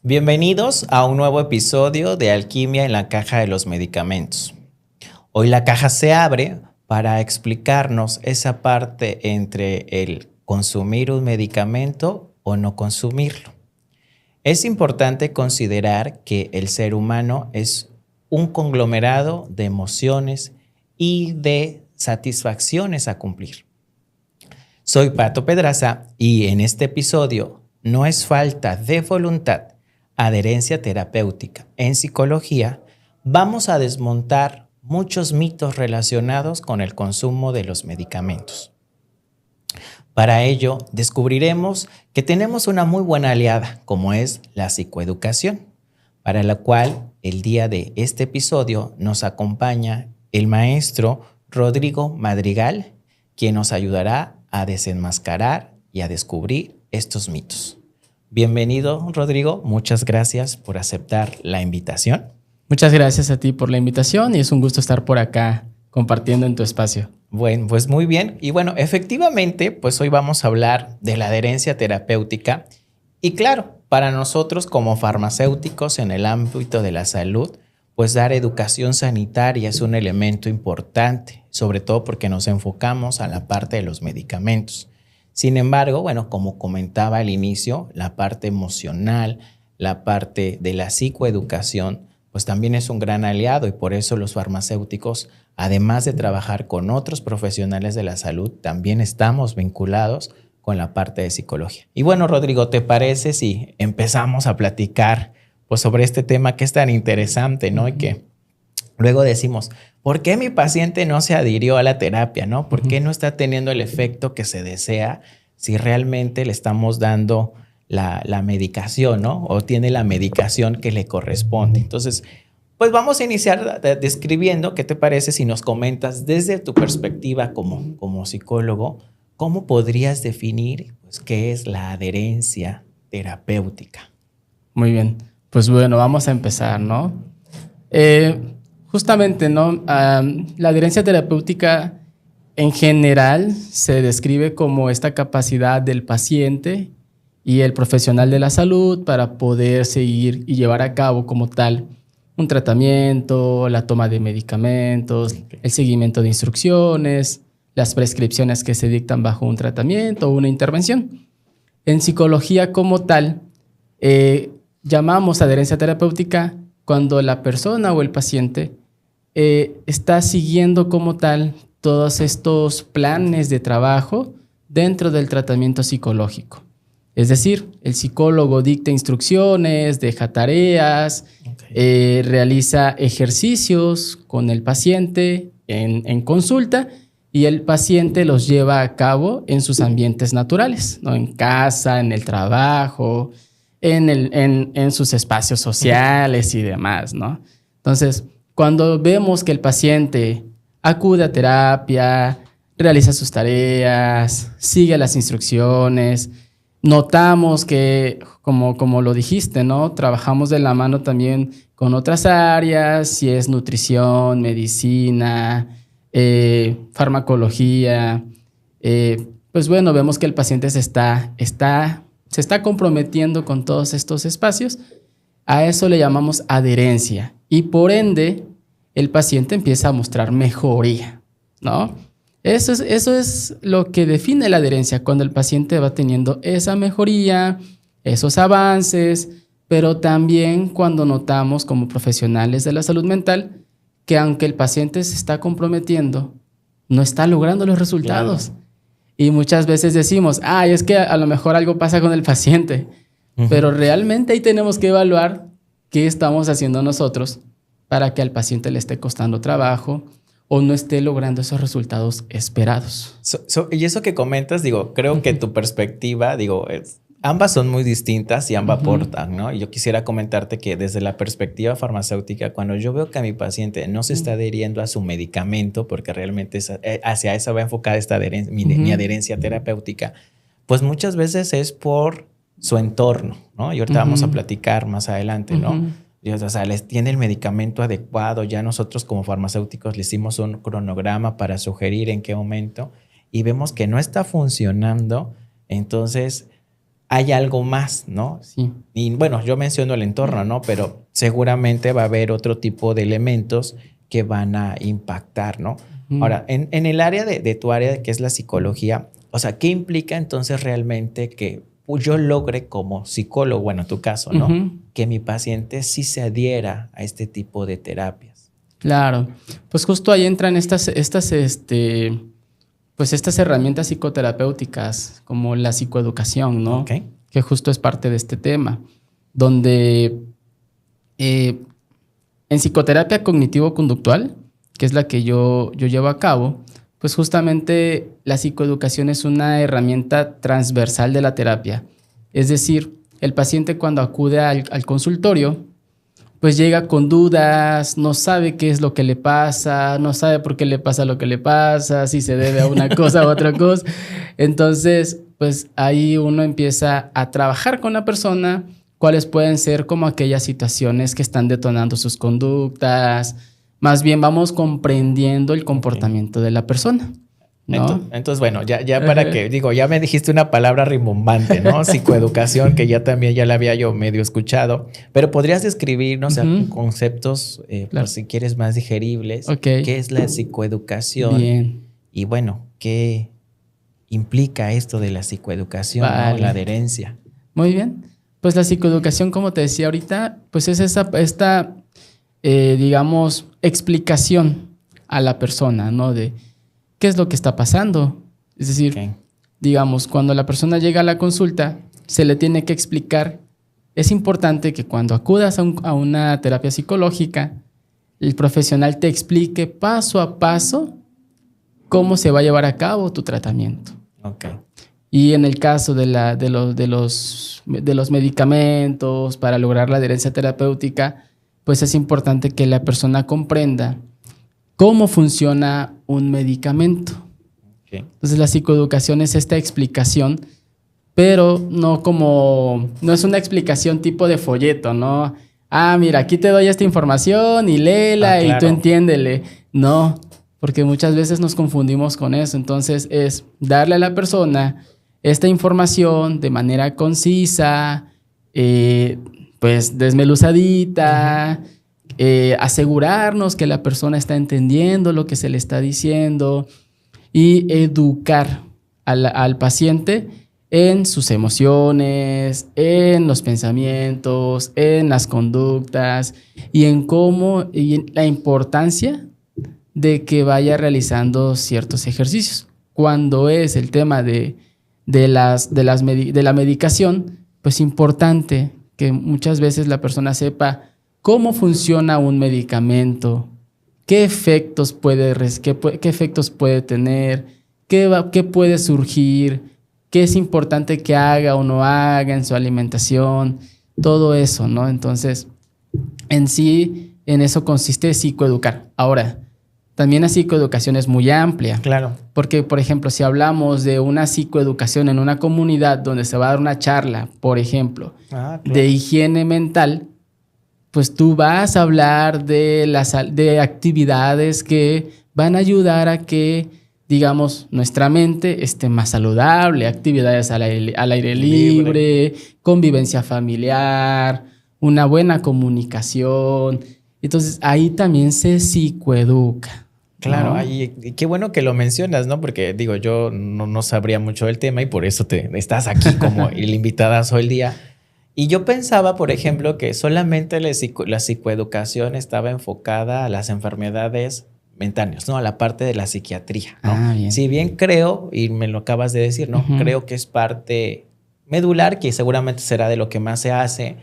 Bienvenidos a un nuevo episodio de Alquimia en la Caja de los Medicamentos. Hoy la caja se abre para explicarnos esa parte entre el consumir un medicamento o no consumirlo. Es importante considerar que el ser humano es un conglomerado de emociones y de satisfacciones a cumplir. Soy Pato Pedraza y en este episodio no es falta de voluntad, adherencia terapéutica. En psicología vamos a desmontar muchos mitos relacionados con el consumo de los medicamentos. Para ello, descubriremos que tenemos una muy buena aliada, como es la psicoeducación, para la cual el día de este episodio nos acompaña el maestro Rodrigo Madrigal, quien nos ayudará a desenmascarar y a descubrir estos mitos. Bienvenido, Rodrigo. Muchas gracias por aceptar la invitación. Muchas gracias a ti por la invitación y es un gusto estar por acá compartiendo en tu espacio. Bueno, pues muy bien. Y bueno, efectivamente, pues hoy vamos a hablar de la adherencia terapéutica. Y claro, para nosotros como farmacéuticos en el ámbito de la salud, pues dar educación sanitaria es un elemento importante, sobre todo porque nos enfocamos a la parte de los medicamentos. Sin embargo, bueno, como comentaba al inicio, la parte emocional, la parte de la psicoeducación, pues también es un gran aliado y por eso los farmacéuticos, además de trabajar con otros profesionales de la salud, también estamos vinculados con la parte de psicología. Y bueno, Rodrigo, ¿te parece si empezamos a platicar pues sobre este tema que es tan interesante, ¿no? Y que luego decimos, ¿por qué mi paciente no se adhirió a la terapia, no? ¿Por qué no está teniendo el efecto que se desea si realmente le estamos dando la medicación, ¿no? O tiene la medicación que le corresponde. Entonces, pues vamos a iniciar describiendo, ¿qué te parece si nos comentas desde tu perspectiva como psicólogo, cómo podrías definir pues, qué es la adherencia terapéutica? Muy bien, pues bueno, vamos a empezar, ¿no? Justamente, ¿no? La adherencia terapéutica en general se describe como esta capacidad del paciente y el profesional de la salud para poder seguir y llevar a cabo como tal un tratamiento, la toma de medicamentos, el seguimiento de instrucciones, las prescripciones que se dictan bajo un tratamiento o una intervención. En psicología como tal, llamamos adherencia terapéutica cuando la persona o el paciente está siguiendo como tal todos estos planes de trabajo dentro del tratamiento psicológico. Es decir, el psicólogo dicta instrucciones, deja tareas, realiza ejercicios con el paciente en consulta y el paciente los lleva a cabo en sus ambientes naturales, ¿no? En casa, en el trabajo, en sus espacios sociales y demás, ¿no? Entonces, cuando vemos que el paciente acude a terapia, realiza sus tareas, sigue las instrucciones, notamos que, como lo dijiste, ¿no? Trabajamos de la mano también con otras áreas, si es nutrición, medicina, farmacología. Pues bueno, vemos que el paciente se está comprometiendo con todos estos espacios. A eso le llamamos adherencia y por ende el paciente empieza a mostrar mejoría, ¿no? Eso es lo que define la adherencia, cuando el paciente va teniendo esa mejoría, esos avances, pero también cuando notamos como profesionales de la salud mental que aunque el paciente se está comprometiendo, no está logrando los resultados. Claro. Y muchas veces decimos, es que a lo mejor algo pasa con el paciente, pero realmente ahí tenemos que evaluar qué estamos haciendo nosotros para que al paciente le esté costando trabajo o no esté logrando esos resultados esperados. Y eso que comentas, creo que tu perspectiva, ambas son muy distintas y ambas aportan, ¿no? Y yo quisiera comentarte que desde la perspectiva farmacéutica, cuando yo veo que a mi paciente no se está adheriendo a su medicamento, porque realmente hacia eso va enfocada esta adherencia, mi adherencia terapéutica, pues muchas veces es por su entorno, ¿no? Y ahorita vamos a platicar más adelante, ¿no? O sea, les tiene el medicamento adecuado. Ya nosotros como farmacéuticos le hicimos un cronograma para sugerir en qué momento y vemos que no está funcionando. Entonces, hay algo más, ¿no? Sí. Y bueno, yo menciono el entorno, ¿no? Pero seguramente va a haber otro tipo de elementos que van a impactar, ¿no? Ahora, en el área de tu área, que es la psicología, o sea, ¿qué implica entonces realmente que yo logre como psicólogo, bueno, en tu caso, ¿no? Que mi paciente sí se adhiera a este tipo de terapias? Claro. Pues justo ahí entran estas herramientas psicoterapéuticas, como la psicoeducación, ¿no? Okay. Que justo es parte de este tema, donde en psicoterapia cognitivo-conductual, que es la que yo llevo a cabo, pues justamente la psicoeducación es una herramienta transversal de la terapia. Es decir, el paciente cuando acude al consultorio, pues llega con dudas, no sabe qué es lo que le pasa, no sabe por qué le pasa lo que le pasa, si se debe a una cosa u otra cosa. Entonces, pues ahí uno empieza a trabajar con la persona, cuáles pueden ser como aquellas situaciones que están detonando sus conductas. Más bien vamos comprendiendo el comportamiento de la persona, ¿no? Entonces, bueno, ya para que, digo, ya me dijiste una palabra rimbombante, ¿no? Psicoeducación, que ya también ya la había yo medio escuchado, pero podrías describirnos conceptos, claro, pues, si quieres, más digeribles. Okay. ¿Qué es la psicoeducación? Bien. Y bueno, ¿qué implica esto de la psicoeducación, vale, ¿no? La adherencia. Muy bien. Pues la psicoeducación, como te decía ahorita, pues es esta digamos, explicación a la persona, ¿no? De qué es lo que está pasando. Es decir, digamos, cuando la persona llega a la consulta, se le tiene que explicar. Es importante que cuando acudas a una terapia psicológica, el profesional te explique paso a paso cómo se va a llevar a cabo tu tratamiento. Okay. Y en el caso de los medicamentos para lograr la adherencia terapéutica, pues es importante que la persona comprenda cómo funciona un medicamento. Okay. Entonces la psicoeducación es esta explicación, pero no es una explicación tipo de folleto, ¿no? Ah, mira, aquí te doy esta información y léela, claro, y tú entiéndele. No, porque muchas veces nos confundimos con eso. Entonces es darle a la persona esta información de manera concisa, pues desmeluzadita, asegurarnos que la persona está entendiendo lo que se le está diciendo y educar al paciente en sus emociones, en los pensamientos, en las conductas y en la importancia de que vaya realizando ciertos ejercicios. Cuando es el tema de la medicación, pues importante que muchas veces la persona sepa cómo funciona un medicamento, qué efectos puede tener, qué puede surgir, qué es importante que haga o no haga en su alimentación, todo eso, ¿no? Entonces, en sí, en eso consiste psicoeducar. Ahora, también la psicoeducación es muy amplia. Claro. Porque, por ejemplo, si hablamos de una psicoeducación en una comunidad donde se va a dar una charla, por ejemplo, claro, de higiene mental, pues tú vas a hablar de actividades que van a ayudar a que, digamos, nuestra mente esté más saludable, actividades al aire libre, convivencia familiar, una buena comunicación. Entonces, ahí también se psicoeduca. Claro, y qué bueno que lo mencionas, ¿no? Porque digo, yo no sabría mucho del tema y por eso estás aquí como el invitadazo el día. Y yo pensaba, por ejemplo, que solamente la psicoeducación estaba enfocada a las enfermedades mentales, ¿no? A la parte de la psiquiatría, ¿no? Bien. Si bien creo, y me lo acabas de decir, ¿no? Creo que es parte medular, que seguramente será de lo que más se hace,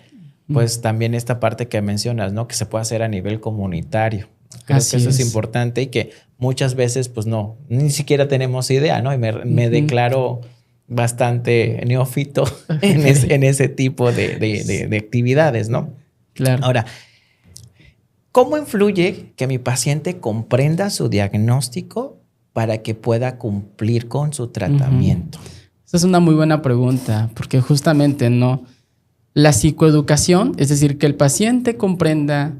pues también esta parte que mencionas, ¿no? Que se puede hacer a nivel comunitario. Creo que eso es importante y que muchas veces, pues no, ni siquiera tenemos idea, ¿no? Y me declaro bastante neófito en ese tipo de actividades, ¿no? Claro. Ahora, ¿cómo influye que mi paciente comprenda su diagnóstico para que pueda cumplir con su tratamiento? Esa es una muy buena pregunta, porque justamente, ¿no? La psicoeducación, es decir, que el paciente comprenda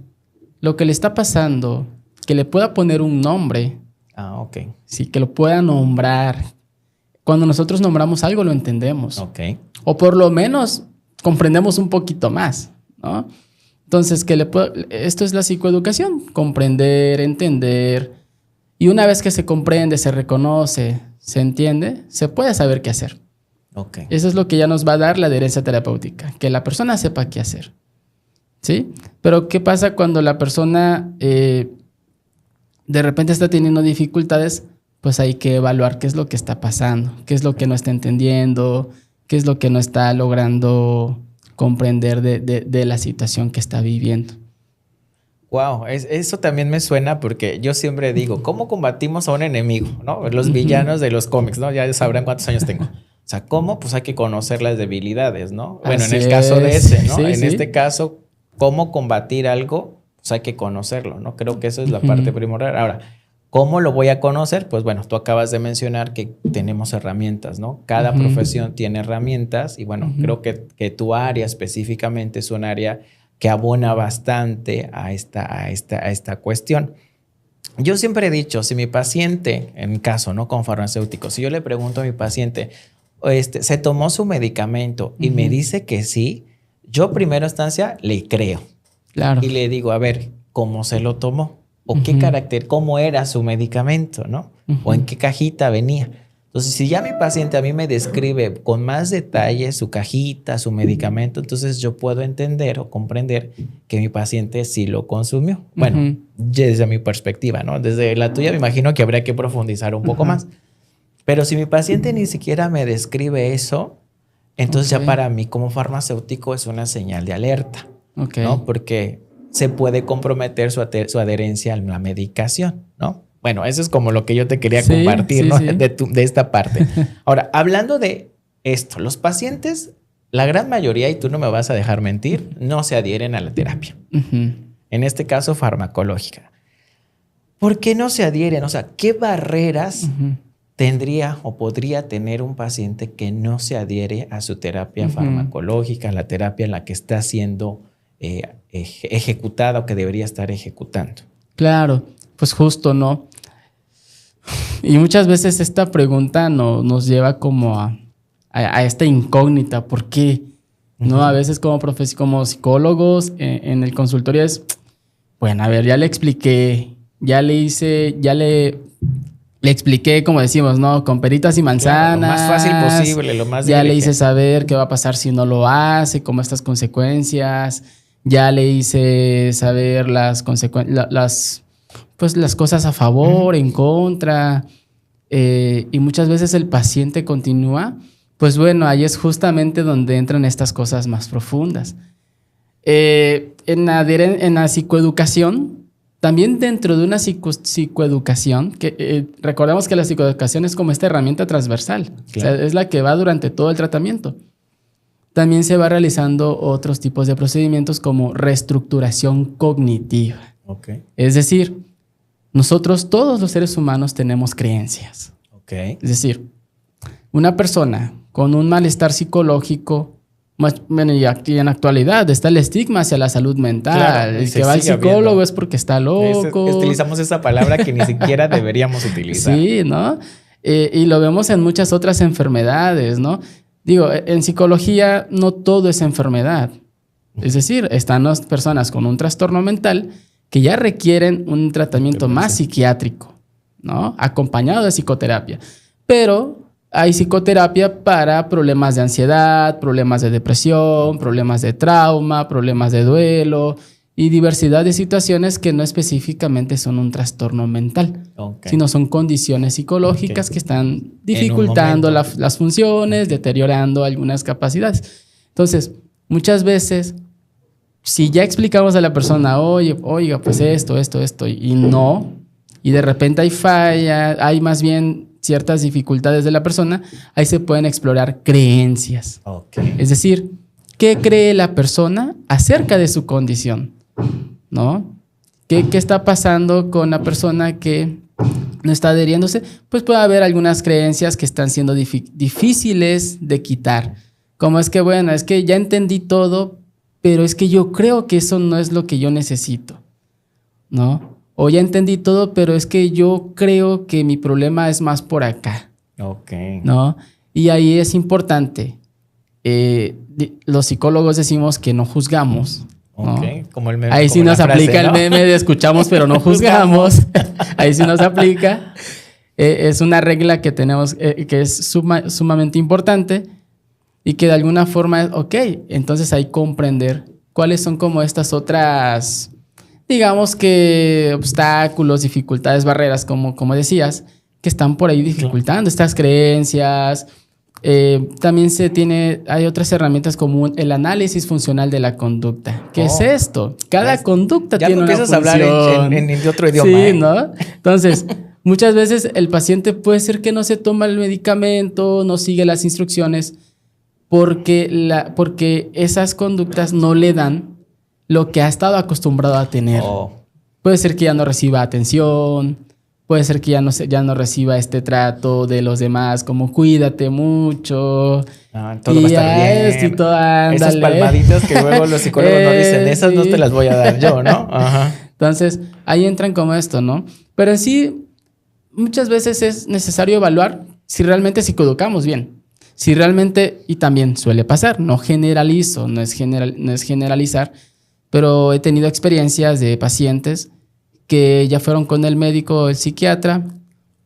lo que le está pasando, que le pueda poner un nombre. Ok. Sí, que lo pueda nombrar. cuando nosotros nombramos algo lo entendemos. Ok. O por lo menos comprendemos un poquito más, ¿no? Entonces, esto es la psicoeducación, comprender, entender. Y una vez que se comprende, se reconoce, se entiende, se puede saber qué hacer. Okay. Eso es lo que ya nos va a dar la adherencia terapéutica, que la persona sepa qué hacer. ¿Sí? Pero ¿qué pasa cuando la persona de repente está teniendo dificultades? Pues hay que evaluar qué es lo que está pasando, qué es lo que no está entendiendo, qué es lo que no está logrando comprender de la situación que está viviendo. Wow, eso también me suena porque yo siempre digo, ¿cómo combatimos a un enemigo? ¿No? Los villanos de los cómics, ¿no? Ya sabrán cuántos años tengo. O sea, ¿cómo? Pues hay que conocer las debilidades, ¿no? Bueno, Así en el caso de ese, ¿no? Sí, en sí. este caso, ¿cómo combatir algo? Pues hay que conocerlo, ¿no? Creo que eso es la parte primordial. Ahora, ¿cómo lo voy a conocer? Pues bueno, tú acabas de mencionar que tenemos herramientas, ¿no? Cada profesión tiene herramientas y bueno, creo que tu área específicamente es un área que abona bastante a esta cuestión. Yo siempre he dicho, si mi paciente, en mi caso, ¿no? Con farmacéuticos, si yo le pregunto a mi paciente, ¿se tomó su medicamento? Y me dice que sí, yo primera instancia le creo. Claro. Y le digo, a ver, ¿cómo se lo tomó? ¿O qué carácter, cómo era su medicamento, ¿no? ¿O en qué cajita venía? Entonces, si ya mi paciente a mí me describe con más detalle su cajita, su medicamento, entonces yo puedo entender o comprender que mi paciente sí lo consumió. Bueno, desde mi perspectiva, ¿no? Desde la tuya me imagino que habría que profundizar un poco más. Pero si mi paciente ni siquiera me describe eso, entonces ya para mí como farmacéutico es una señal de alerta, ¿no? Porque se puede comprometer su adherencia a la medicación, ¿no? Bueno, eso es como lo que yo te quería compartir, ¿no? De esta parte. Ahora, hablando de esto, los pacientes, la gran mayoría, y tú no me vas a dejar mentir, no se adhieren a la terapia. En este caso, farmacológica. ¿Por qué no se adhieren? O sea, ¿qué barreras tendría o podría tener un paciente que no se adhiere a su terapia farmacológica, a la terapia en la que está siendo ejecutada o que debería estar ejecutando? Claro, pues justo, ¿no? Y muchas veces esta pregunta nos lleva como a esta incógnita. ¿Por qué? ¿No? A veces como psicólogos en el consultorio es, bueno, a ver, ya le expliqué, le expliqué, como decimos, ¿no? Con peritas y manzanas. Claro, lo más fácil posible, lo más ya le hice saber qué va a pasar si no lo hace, cómo estas consecuencias. Ya le hice saber las consecuencias, pues las cosas a favor, en contra. Y muchas veces el paciente continúa. Pues bueno, ahí es justamente donde entran estas cosas más profundas. En la psicoeducación, también dentro de una psicoeducación, que recordemos que la psicoeducación es como esta herramienta transversal, claro. O sea, es la que va durante todo el tratamiento. También se va realizando otros tipos de procedimientos como reestructuración cognitiva. Okay. Es decir, nosotros todos los seres humanos tenemos creencias. Okay. Es decir, una persona con un malestar psicológico, bueno, y en la actualidad está el estigma hacia la salud mental. Claro, el que va al psicólogo es porque está loco. Utilizamos esa palabra que ni siquiera deberíamos utilizar. Sí, ¿no? Y lo vemos en muchas otras enfermedades, ¿no? Digo, en psicología no todo es enfermedad. Es decir, están las personas con un trastorno mental que ya requieren un tratamiento más psiquiátrico, ¿no? Acompañado de psicoterapia. Pero hay psicoterapia para problemas de ansiedad, problemas de depresión, problemas de trauma, problemas de duelo y diversidad de situaciones que no específicamente son un trastorno mental, sino son condiciones psicológicas que están dificultando las funciones, deteriorando algunas capacidades. Entonces, muchas veces, si ya explicamos a la persona, oiga, pues esto, y no, y de repente hay falla, hay más bien ciertas dificultades de la persona, ahí se pueden explorar creencias. Es decir, ¿qué cree la persona acerca de su condición? ¿No? ¿Qué está pasando con la persona que no está adheriéndose? Pues puede haber algunas creencias que están siendo difíciles de quitar. Como es que, bueno, es que ya entendí todo, pero es que yo creo que eso no es lo que yo necesito, ¿no? O ya entendí todo, pero es que yo creo que mi problema es más por acá. Ok. ¿no? Y ahí es importante. Los psicólogos decimos que no juzgamos, ¿no? Ok, como el meme. Ahí sí como nos la frase, aplica ¿no? el meme de escuchamos pero no juzgamos. Ahí sí nos aplica. Es una regla que tenemos, que es sumamente importante y que de alguna forma, ok, entonces hay que comprender cuáles son como estas otras, digamos que obstáculos, dificultades, barreras, como decías, que están por ahí dificultando estas creencias. También hay otras herramientas como el análisis funcional de la conducta. ¿Qué es esto? Cada conducta ya tiene una empiezas función. a hablar en otro idioma. Sí, ¿no? Entonces, muchas veces el paciente puede ser que no se toma el medicamento, no sigue las instrucciones, porque esas conductas no le dan lo que ha estado acostumbrado a tener. Puede ser que ya no reciba atención, puede ser que ya no reciba este trato de los demás, como cuídate mucho. Todo va a estar bien. Esto y todo, ándale. Esas palmaditas que luego los psicólogos no dicen, esas sí. No te las voy a dar yo, ¿no? Ajá. Entonces, ahí entran como esto, ¿no? Pero en sí, muchas veces es necesario evaluar si realmente psicoeducamos bien. Si realmente, y también suele pasar, no generalizo, no es generalizar, pero he tenido experiencias de pacientes que ya fueron con el médico o el psiquiatra,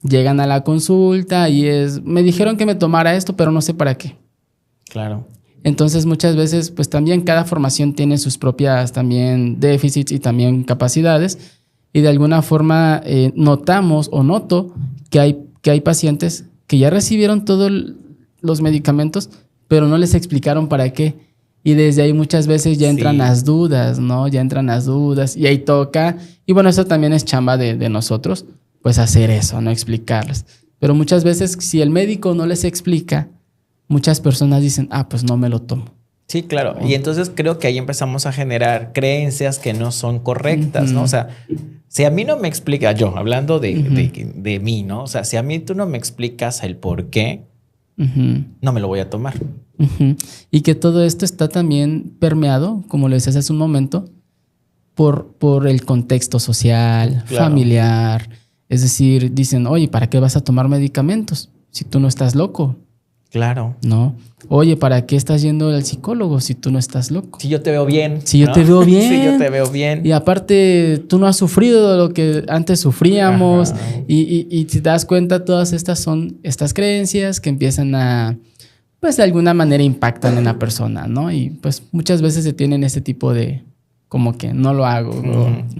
llegan a la consulta y me dijeron que me tomara esto, pero no sé para qué. Claro. Entonces muchas veces pues también cada formación tiene sus propias también déficits y también capacidades y de alguna forma noto que hay pacientes que ya recibieron todos los medicamentos, pero no les explicaron para qué. Y desde ahí muchas veces ya entran las dudas, ¿no? Ya entran las dudas y ahí toca. Y bueno, eso también es chamba de nosotros, pues hacer eso, no explicarles. Pero muchas veces si el médico no les explica, muchas personas dicen, pues no me lo tomo. Sí, claro. Y entonces creo que ahí empezamos a generar creencias que no son correctas, ¿no? O sea, si a mí no me explica, yo hablando de mí, ¿no? O sea, si a mí tú no me explicas el por qué, no me lo voy a tomar. Y que todo esto está también permeado, como lo decías hace un momento, por el contexto social, familiar. Es decir, dicen, oye, ¿para qué vas a tomar medicamentos si tú no estás loco? Claro. ¿No? Oye, ¿para qué estás yendo al psicólogo si tú no estás loco? Si yo te veo bien. Si yo te veo bien. Si yo te veo bien. Y aparte, tú no has sufrido lo que antes sufríamos. Y si te das cuenta, todas estas son estas creencias que empiezan a, pues de alguna manera impactan en la persona, ¿no? Y pues muchas veces se tienen este tipo de, como que no lo hago.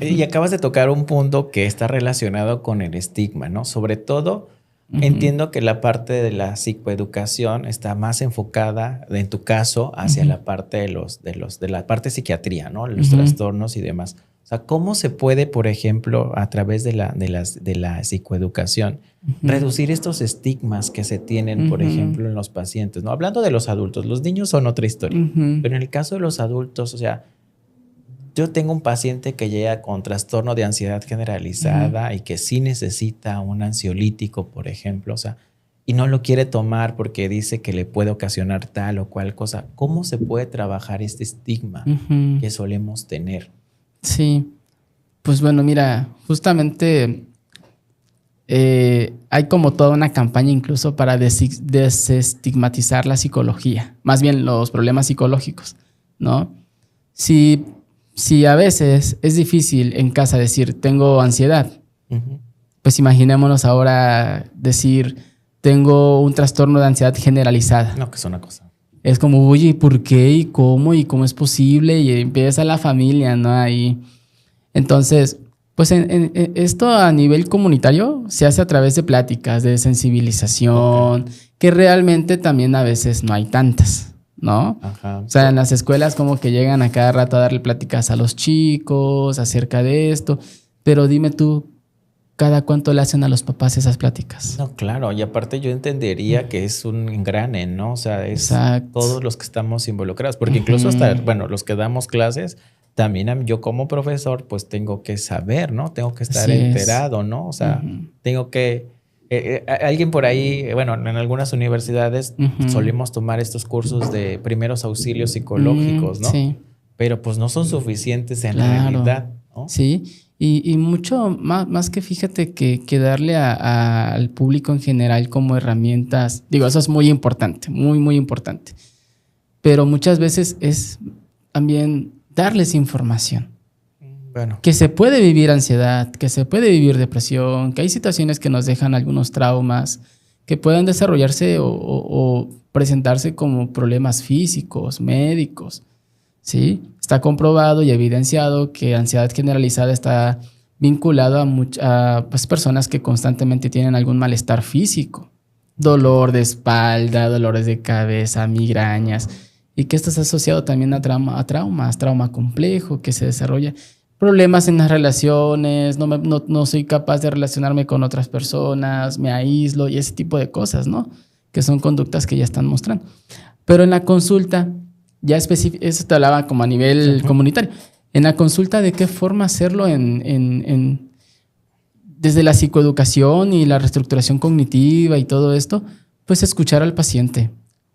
Y acabas de tocar un punto que está relacionado con el estigma, ¿no? Sobre todo, entiendo que la parte de la psicoeducación está más enfocada, en tu caso, hacia la parte de la parte psiquiatría, ¿no? Los trastornos y demás. O sea, ¿cómo se puede, por ejemplo, a través de la psicoeducación, reducir estos estigmas que se tienen, por ejemplo, en los pacientes, ¿no? Hablando de los adultos, los niños son otra historia, pero en el caso de los adultos, o sea, yo tengo un paciente que llega con trastorno de ansiedad generalizada y que sí necesita un ansiolítico, por ejemplo, o sea, y no lo quiere tomar porque dice que le puede ocasionar tal o cual cosa. ¿Cómo se puede trabajar este estigma que solemos tener? Sí, pues bueno, mira, justamente hay como toda una campaña incluso para desestigmatizar la psicología, más bien los problemas psicológicos, ¿no? Si a veces es difícil en casa decir tengo ansiedad, pues imaginémonos ahora decir tengo un trastorno de ansiedad generalizada. No, que es una cosa. Es como, oye, ¿y por qué? ¿Y cómo? ¿Y cómo es posible? Y empieza la familia, ¿no? Ahí. Entonces, pues esto a nivel comunitario se hace a través de pláticas, de sensibilización, que realmente también a veces no hay tantas, ¿no? O sea, en las escuelas como que llegan a cada rato a darle pláticas a los chicos acerca de esto, pero dime tú, ¿cada cuánto le hacen a los papás esas pláticas? No, claro, y aparte yo entendería que es un engrane, ¿no? O sea, es todos los que estamos involucrados, porque incluso hasta, bueno, los que damos clases, también yo como profesor, pues tengo que saber, ¿no? Tengo que estar enterado, ¿no? O sea, tengo que... alguien por ahí, bueno, en algunas universidades solemos tomar estos cursos de primeros auxilios psicológicos, ¿no? Sí. Pero pues no son suficientes en la realidad, ¿no? Sí. Y mucho más que fíjate que darle al público en general como herramientas, digo, eso es muy importante, muy, muy importante. Pero muchas veces es también darles información. Bueno. Que se puede vivir ansiedad, que se puede vivir depresión, que hay situaciones que nos dejan algunos traumas, que puedan desarrollarse o presentarse como problemas físicos, médicos, ¿sí? Está comprobado y evidenciado que ansiedad generalizada está vinculado a pues, personas que constantemente tienen algún malestar físico, dolor de espalda, dolores de cabeza, migrañas, y que esto está asociado también a trauma complejo que se desarrolla. Problemas en las relaciones, no soy capaz de relacionarme con otras personas, me aíslo y ese tipo de cosas, ¿no? Que son conductas que ya están mostrando. Pero en la consulta, ya específico, eso te hablaba como a nivel comunitario. En la consulta, ¿de qué forma hacerlo desde la psicoeducación y la reestructuración cognitiva y todo esto? Pues escuchar al paciente.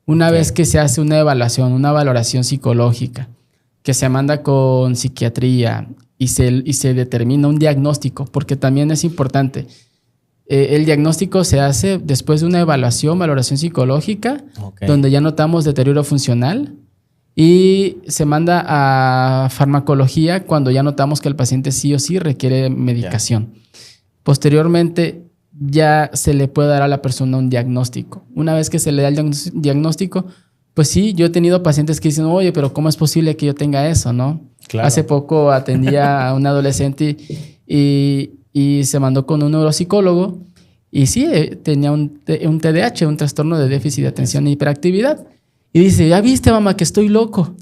Una vez que se hace una evaluación, una valoración psicológica, que se manda con psiquiatría y se determina un diagnóstico, porque también es importante. El diagnóstico se hace después de una valoración psicológica, donde ya notamos deterioro funcional, y se manda a farmacología cuando ya notamos que el paciente sí o sí requiere medicación. Posteriormente, ya se le puede dar a la persona un diagnóstico. Una vez que se le da el diagnóstico, pues sí, yo he tenido pacientes que dicen, oye, pero ¿cómo es posible que yo tenga eso, no? Claro. Hace poco atendía a un adolescente y se mandó con un neuropsicólogo y sí, tenía un TDAH, un trastorno de déficit de atención e hiperactividad. Y dice, ¿ya viste, mamá, que estoy loco?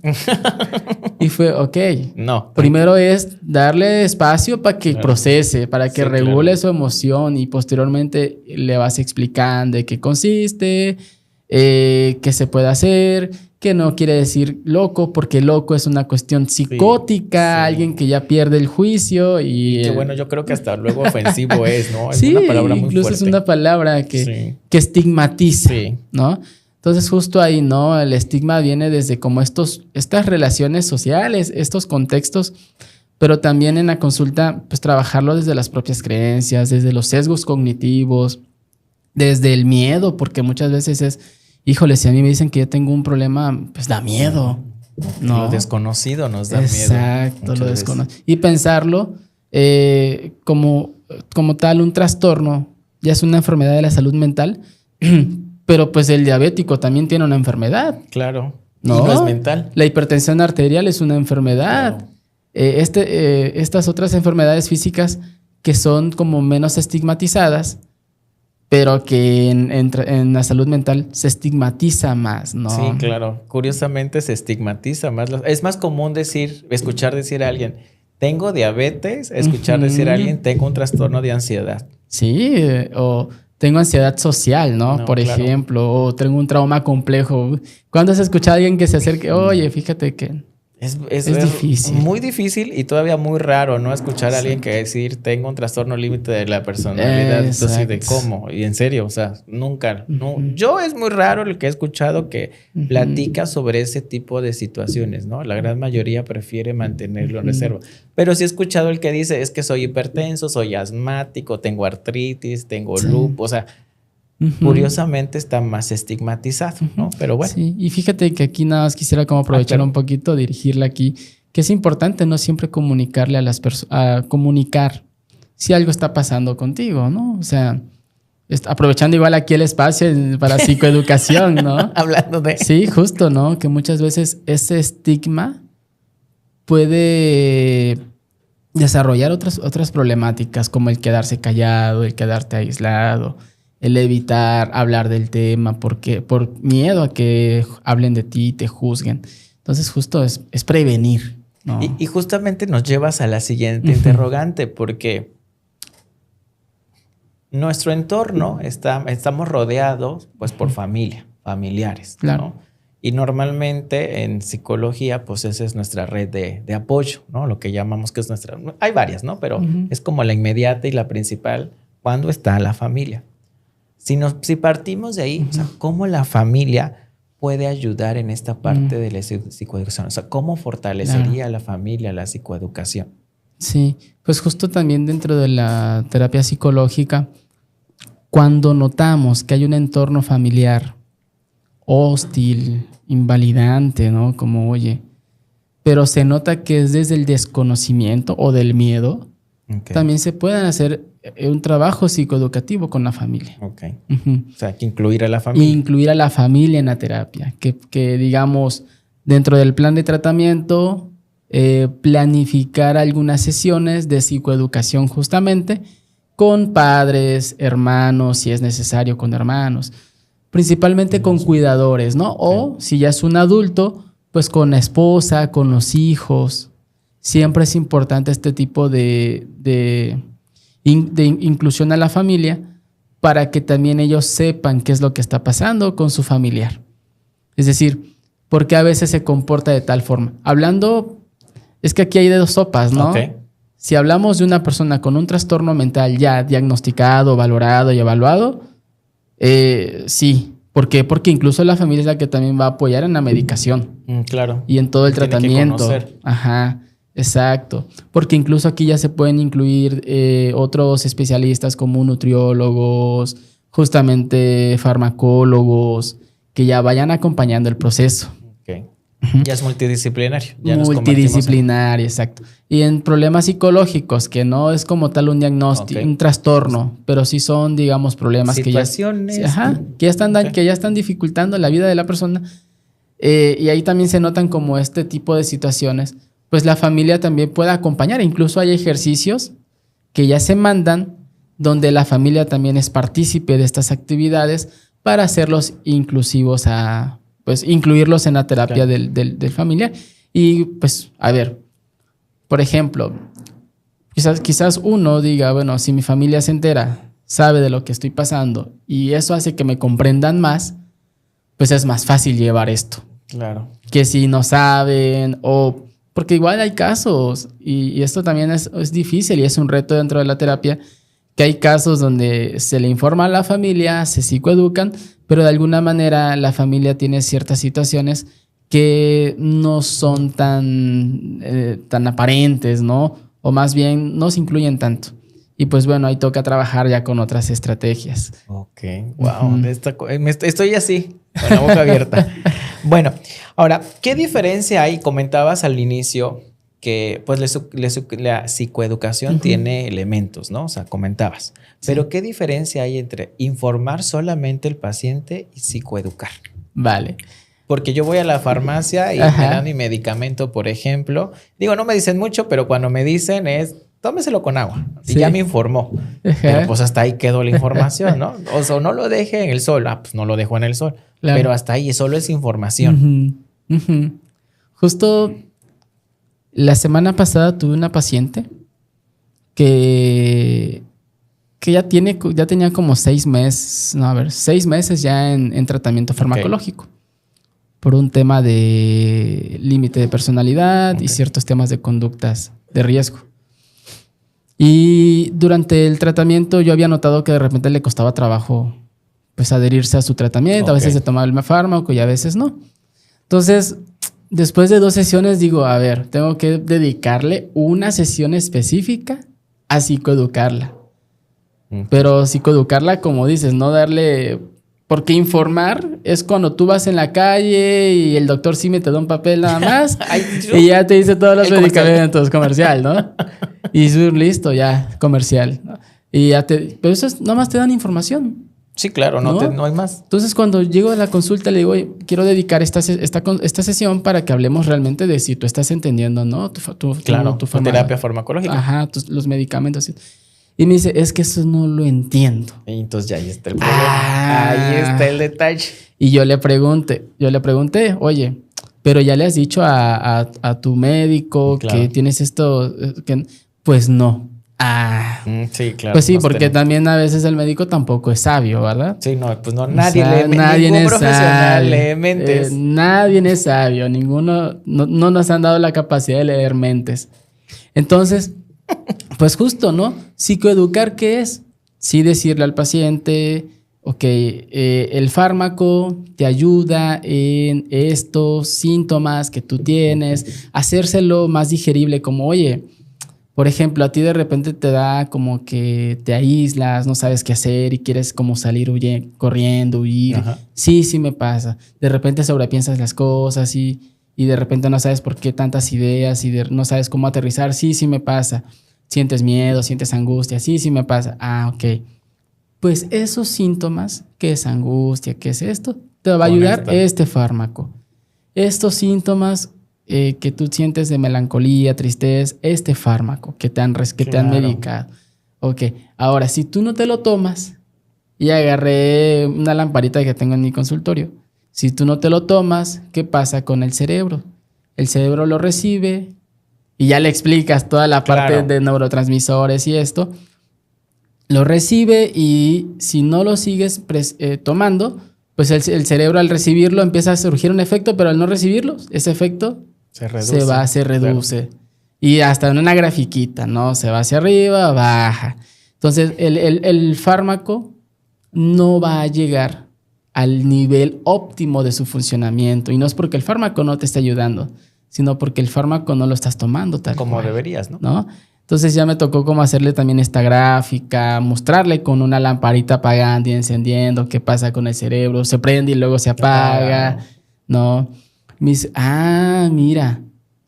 Y fue, ok. No. Primero es darle espacio para que procese, para que regule su emoción y posteriormente le vas explicando de qué consiste, qué se puede hacer, que no quiere decir loco, porque loco es una cuestión psicótica, alguien que ya pierde el juicio. Y que bueno, yo creo que hasta luego ofensivo es, ¿no? Es una palabra muy incluso fuerte. Es una palabra que estigmatiza, ¿no? Entonces justo ahí, ¿no? El estigma viene desde como estas relaciones sociales, estos contextos, pero también en la consulta, pues trabajarlo desde las propias creencias, desde los sesgos cognitivos, desde el miedo, porque muchas veces es, híjole, si a mí me dicen que yo tengo un problema, pues da miedo, ¿no? Lo desconocido nos da miedo. Exacto, lo desconocido. Y pensarlo como tal, un trastorno, ya es una enfermedad de la salud mental, pero pues el diabético también tiene una enfermedad. Claro. ¿No? Y no es mental. La hipertensión arterial es una enfermedad. Claro. Estas otras enfermedades físicas que son como menos estigmatizadas, pero que en la salud mental se estigmatiza más, ¿no? Sí, claro. Curiosamente se estigmatiza más. Es más común escuchar decir a alguien, tengo diabetes, escuchar decir a alguien, tengo un trastorno de ansiedad. Sí, o tengo ansiedad social, ¿no? Por ejemplo, o tengo un trauma complejo. ¿Cuándo has escuchado a alguien que se acerque? Oye, fíjate que es difícil. Muy difícil y todavía muy raro, ¿no? Escuchar a alguien que decir, tengo un trastorno límite de la personalidad. Entonces, ¿de cómo? Y en serio, o sea, nunca. No. Yo es muy raro el que he escuchado que platica sobre ese tipo de situaciones, ¿no? La gran mayoría prefiere mantenerlo en reserva. Pero sí he escuchado el que dice, es que soy hipertenso, soy asmático, tengo artritis, tengo lupus, o sea, curiosamente está más estigmatizado, ¿no? Pero bueno. Sí, y fíjate que aquí nada más quisiera como aprovechar un poquito, dirigirla aquí, que es importante no siempre comunicarle a las personas, comunicar si algo está pasando contigo, ¿no? O sea, aprovechando igual aquí el espacio para psicoeducación, ¿no? Hablando de... Sí, justo, ¿no? Que muchas veces ese estigma puede desarrollar otras problemáticas, como el quedarse callado, el quedarte aislado, el evitar hablar del tema por miedo a que hablen de ti y te juzguen. Entonces justo es prevenir, ¿no? Y justamente nos llevas a la siguiente interrogante, porque nuestro entorno estamos rodeados pues por familiares, claro, ¿no? Y normalmente en psicología pues esa es nuestra red de apoyo, ¿no? Lo que llamamos que es nuestra... Hay varias, ¿no? Pero es como la inmediata y la principal cuando está la familia. Si partimos de ahí, o sea, ¿cómo la familia puede ayudar en esta parte de la psicoeducación? O sea, ¿cómo fortalecería la familia la psicoeducación? Sí, pues justo también dentro de la terapia psicológica, cuando notamos que hay un entorno familiar hostil, invalidante, ¿no? Como, oye, pero se nota que es desde el desconocimiento o del miedo, Okay. también se pueden hacer un trabajo psicoeducativo con la familia. Ok. Ujú. O sea, hay que incluir a la familia. Incluir a la familia en la terapia, que digamos, dentro del plan de tratamiento, planificar algunas sesiones de psicoeducación justamente con padres, hermanos, si es necesario con hermanos, principalmente con cuidadores, ¿no? O si ya es un adulto, pues con la esposa, con los hijos. Siempre es importante este tipo de inclusión a la familia para que también ellos sepan qué es lo que está pasando con su familiar. Es decir, por qué a veces se comporta de tal forma. Hablando, es que aquí hay de dos sopas, ¿no? Okay. Si hablamos de una persona con un trastorno mental ya diagnosticado, valorado y evaluado, sí. ¿Por qué? Porque incluso la familia es la que también va a apoyar en la medicación. Claro. Y en todo el Tiene que tratamiento. conocer. Ajá, exacto. Porque incluso aquí ya se pueden incluir otros especialistas como nutriólogos, justamente farmacólogos, que ya vayan acompañando el proceso. Ok. Ya es multidisciplinario. Ya Multidisciplinario, exacto. Y en problemas psicológicos, que no es como tal un diagnóstico, Ok. un trastorno, pero sí son, digamos, problemas situaciones. que ya están dificultando la vida de la persona. Y ahí también se notan como este tipo de situaciones, pues la familia también puede acompañar. Incluso hay ejercicios que ya se mandan donde la familia también es partícipe de estas actividades para hacerlos inclusivos pues incluirlos en la terapia Claro. del familiar. Y pues, a ver, por ejemplo, quizás uno diga, bueno, si mi familia se entera, sabe de lo que estoy pasando y eso hace que me comprendan más, pues es más fácil llevar esto. Claro. Que si no saben o... Porque igual hay casos y esto también es difícil y es un reto dentro de la terapia, que hay casos donde se le informa a la familia, se psicoeducan, pero de alguna manera la familia tiene ciertas situaciones que no son tan aparentes, ¿no? O más bien no se incluyen tanto. Y pues bueno, ahí toca trabajar ya con otras estrategias. Ok, wow. Estoy así, con la boca abierta. Bueno, ahora, ¿qué diferencia hay? Comentabas al inicio que pues la psicoeducación tiene elementos, ¿no? O sea, comentabas. Pero ¿qué diferencia hay entre informar solamente al paciente y psicoeducar? Vale. Porque yo voy a la farmacia y me dan mi medicamento, por ejemplo. Digo, no me dicen mucho, pero cuando me dicen es, tómeselo con agua. Y ya me informó. Pero pues hasta ahí quedó la información, ¿no? O sea, no lo deje en el sol. Pues no lo dejo en el sol. Claro. Pero hasta ahí solo es información. Justo la semana pasada tuve una paciente que ya tenía como 6 meses ya en tratamiento farmacológico. Por un tema de límite de personalidad y ciertos temas de conductas de riesgo. Y durante el tratamiento yo había notado que de repente le costaba trabajo pues adherirse a su tratamiento. A veces se tomaba el fármaco y a veces no. Entonces, después de 2 sesiones digo, a ver, tengo que dedicarle una sesión específica a psicoeducarla. Pero psicoeducarla, como dices, no darle... Porque informar es cuando tú vas en la calle y el doctor sí me te da un papel nada más y ya te dice todos los medicamentos comercial, ¿no? Y listo, ya, comercial, ¿no? Y ya pero eso es, nada más te dan información. Sí, claro, no hay más. Entonces, cuando llego a la consulta, le digo, oye, quiero dedicar esta sesión para que hablemos realmente de si tú estás entendiendo, ¿no? Tu terapia farmacológica. Ajá, los medicamentos. Y me dice, es que eso no lo entiendo. Y entonces ya ahí está el problema. Ahí está el detalle. Y yo le pregunté, oye, pero ya le has dicho a tu médico que tienes esto, pues no. Sí, claro. Pues sí, porque también a veces el médico tampoco es sabio, ¿verdad? Sí, no, pues no, nadie ningún profesional lee mentes. Nadie es sabio, ninguno, no nos han dado la capacidad de leer mentes. Entonces, pues justo, ¿no? Psicoeducar, ¿qué es? Sí decirle al paciente, ok, el fármaco te ayuda en estos síntomas que tú tienes, hacérselo más digerible como, oye, Por ejemplo, a ti de repente te da como que te aíslas, no sabes qué hacer y quieres como salir corriendo, huir. Ajá. Sí, sí me pasa. De repente sobrepiensas las cosas y de repente no sabes por qué tantas ideas y no sabes cómo aterrizar. Sí, sí me pasa. Sientes miedo, sientes angustia. Sí, sí me pasa. Ah, ok. Pues esos síntomas, ¿qué es angustia? ¿Qué es esto? Te va a Con ayudar esta. este fármaco. Estos síntomas que tú sientes de melancolía, tristeza, este fármaco que te han Claro. medicado. Ok, ahora si tú no te lo tomas, y agarré una lamparita que tengo en mi consultorio, si tú no te lo tomas, ¿qué pasa con el cerebro? El cerebro lo recibe y ya le explicas toda la parte Claro. de neurotransmisores y esto, lo recibe y si no lo sigues tomando, pues el cerebro al recibirlo empieza a surgir un efecto, pero al no recibirlo, ese efecto Se reduce. se reduce. Claro. Y hasta en una grafiquita, ¿no? Se va hacia arriba, baja. Entonces, el fármaco no va a llegar al nivel óptimo de su funcionamiento. Y no es porque el fármaco no te esté ayudando, sino porque el fármaco no lo estás tomando tal Como cual, deberías, ¿no? ¿no? Entonces ya me tocó como hacerle también esta gráfica, mostrarle con una lamparita apagando y encendiendo qué pasa con el cerebro. Se prende y luego se apaga, ¿no? Me dice, mira,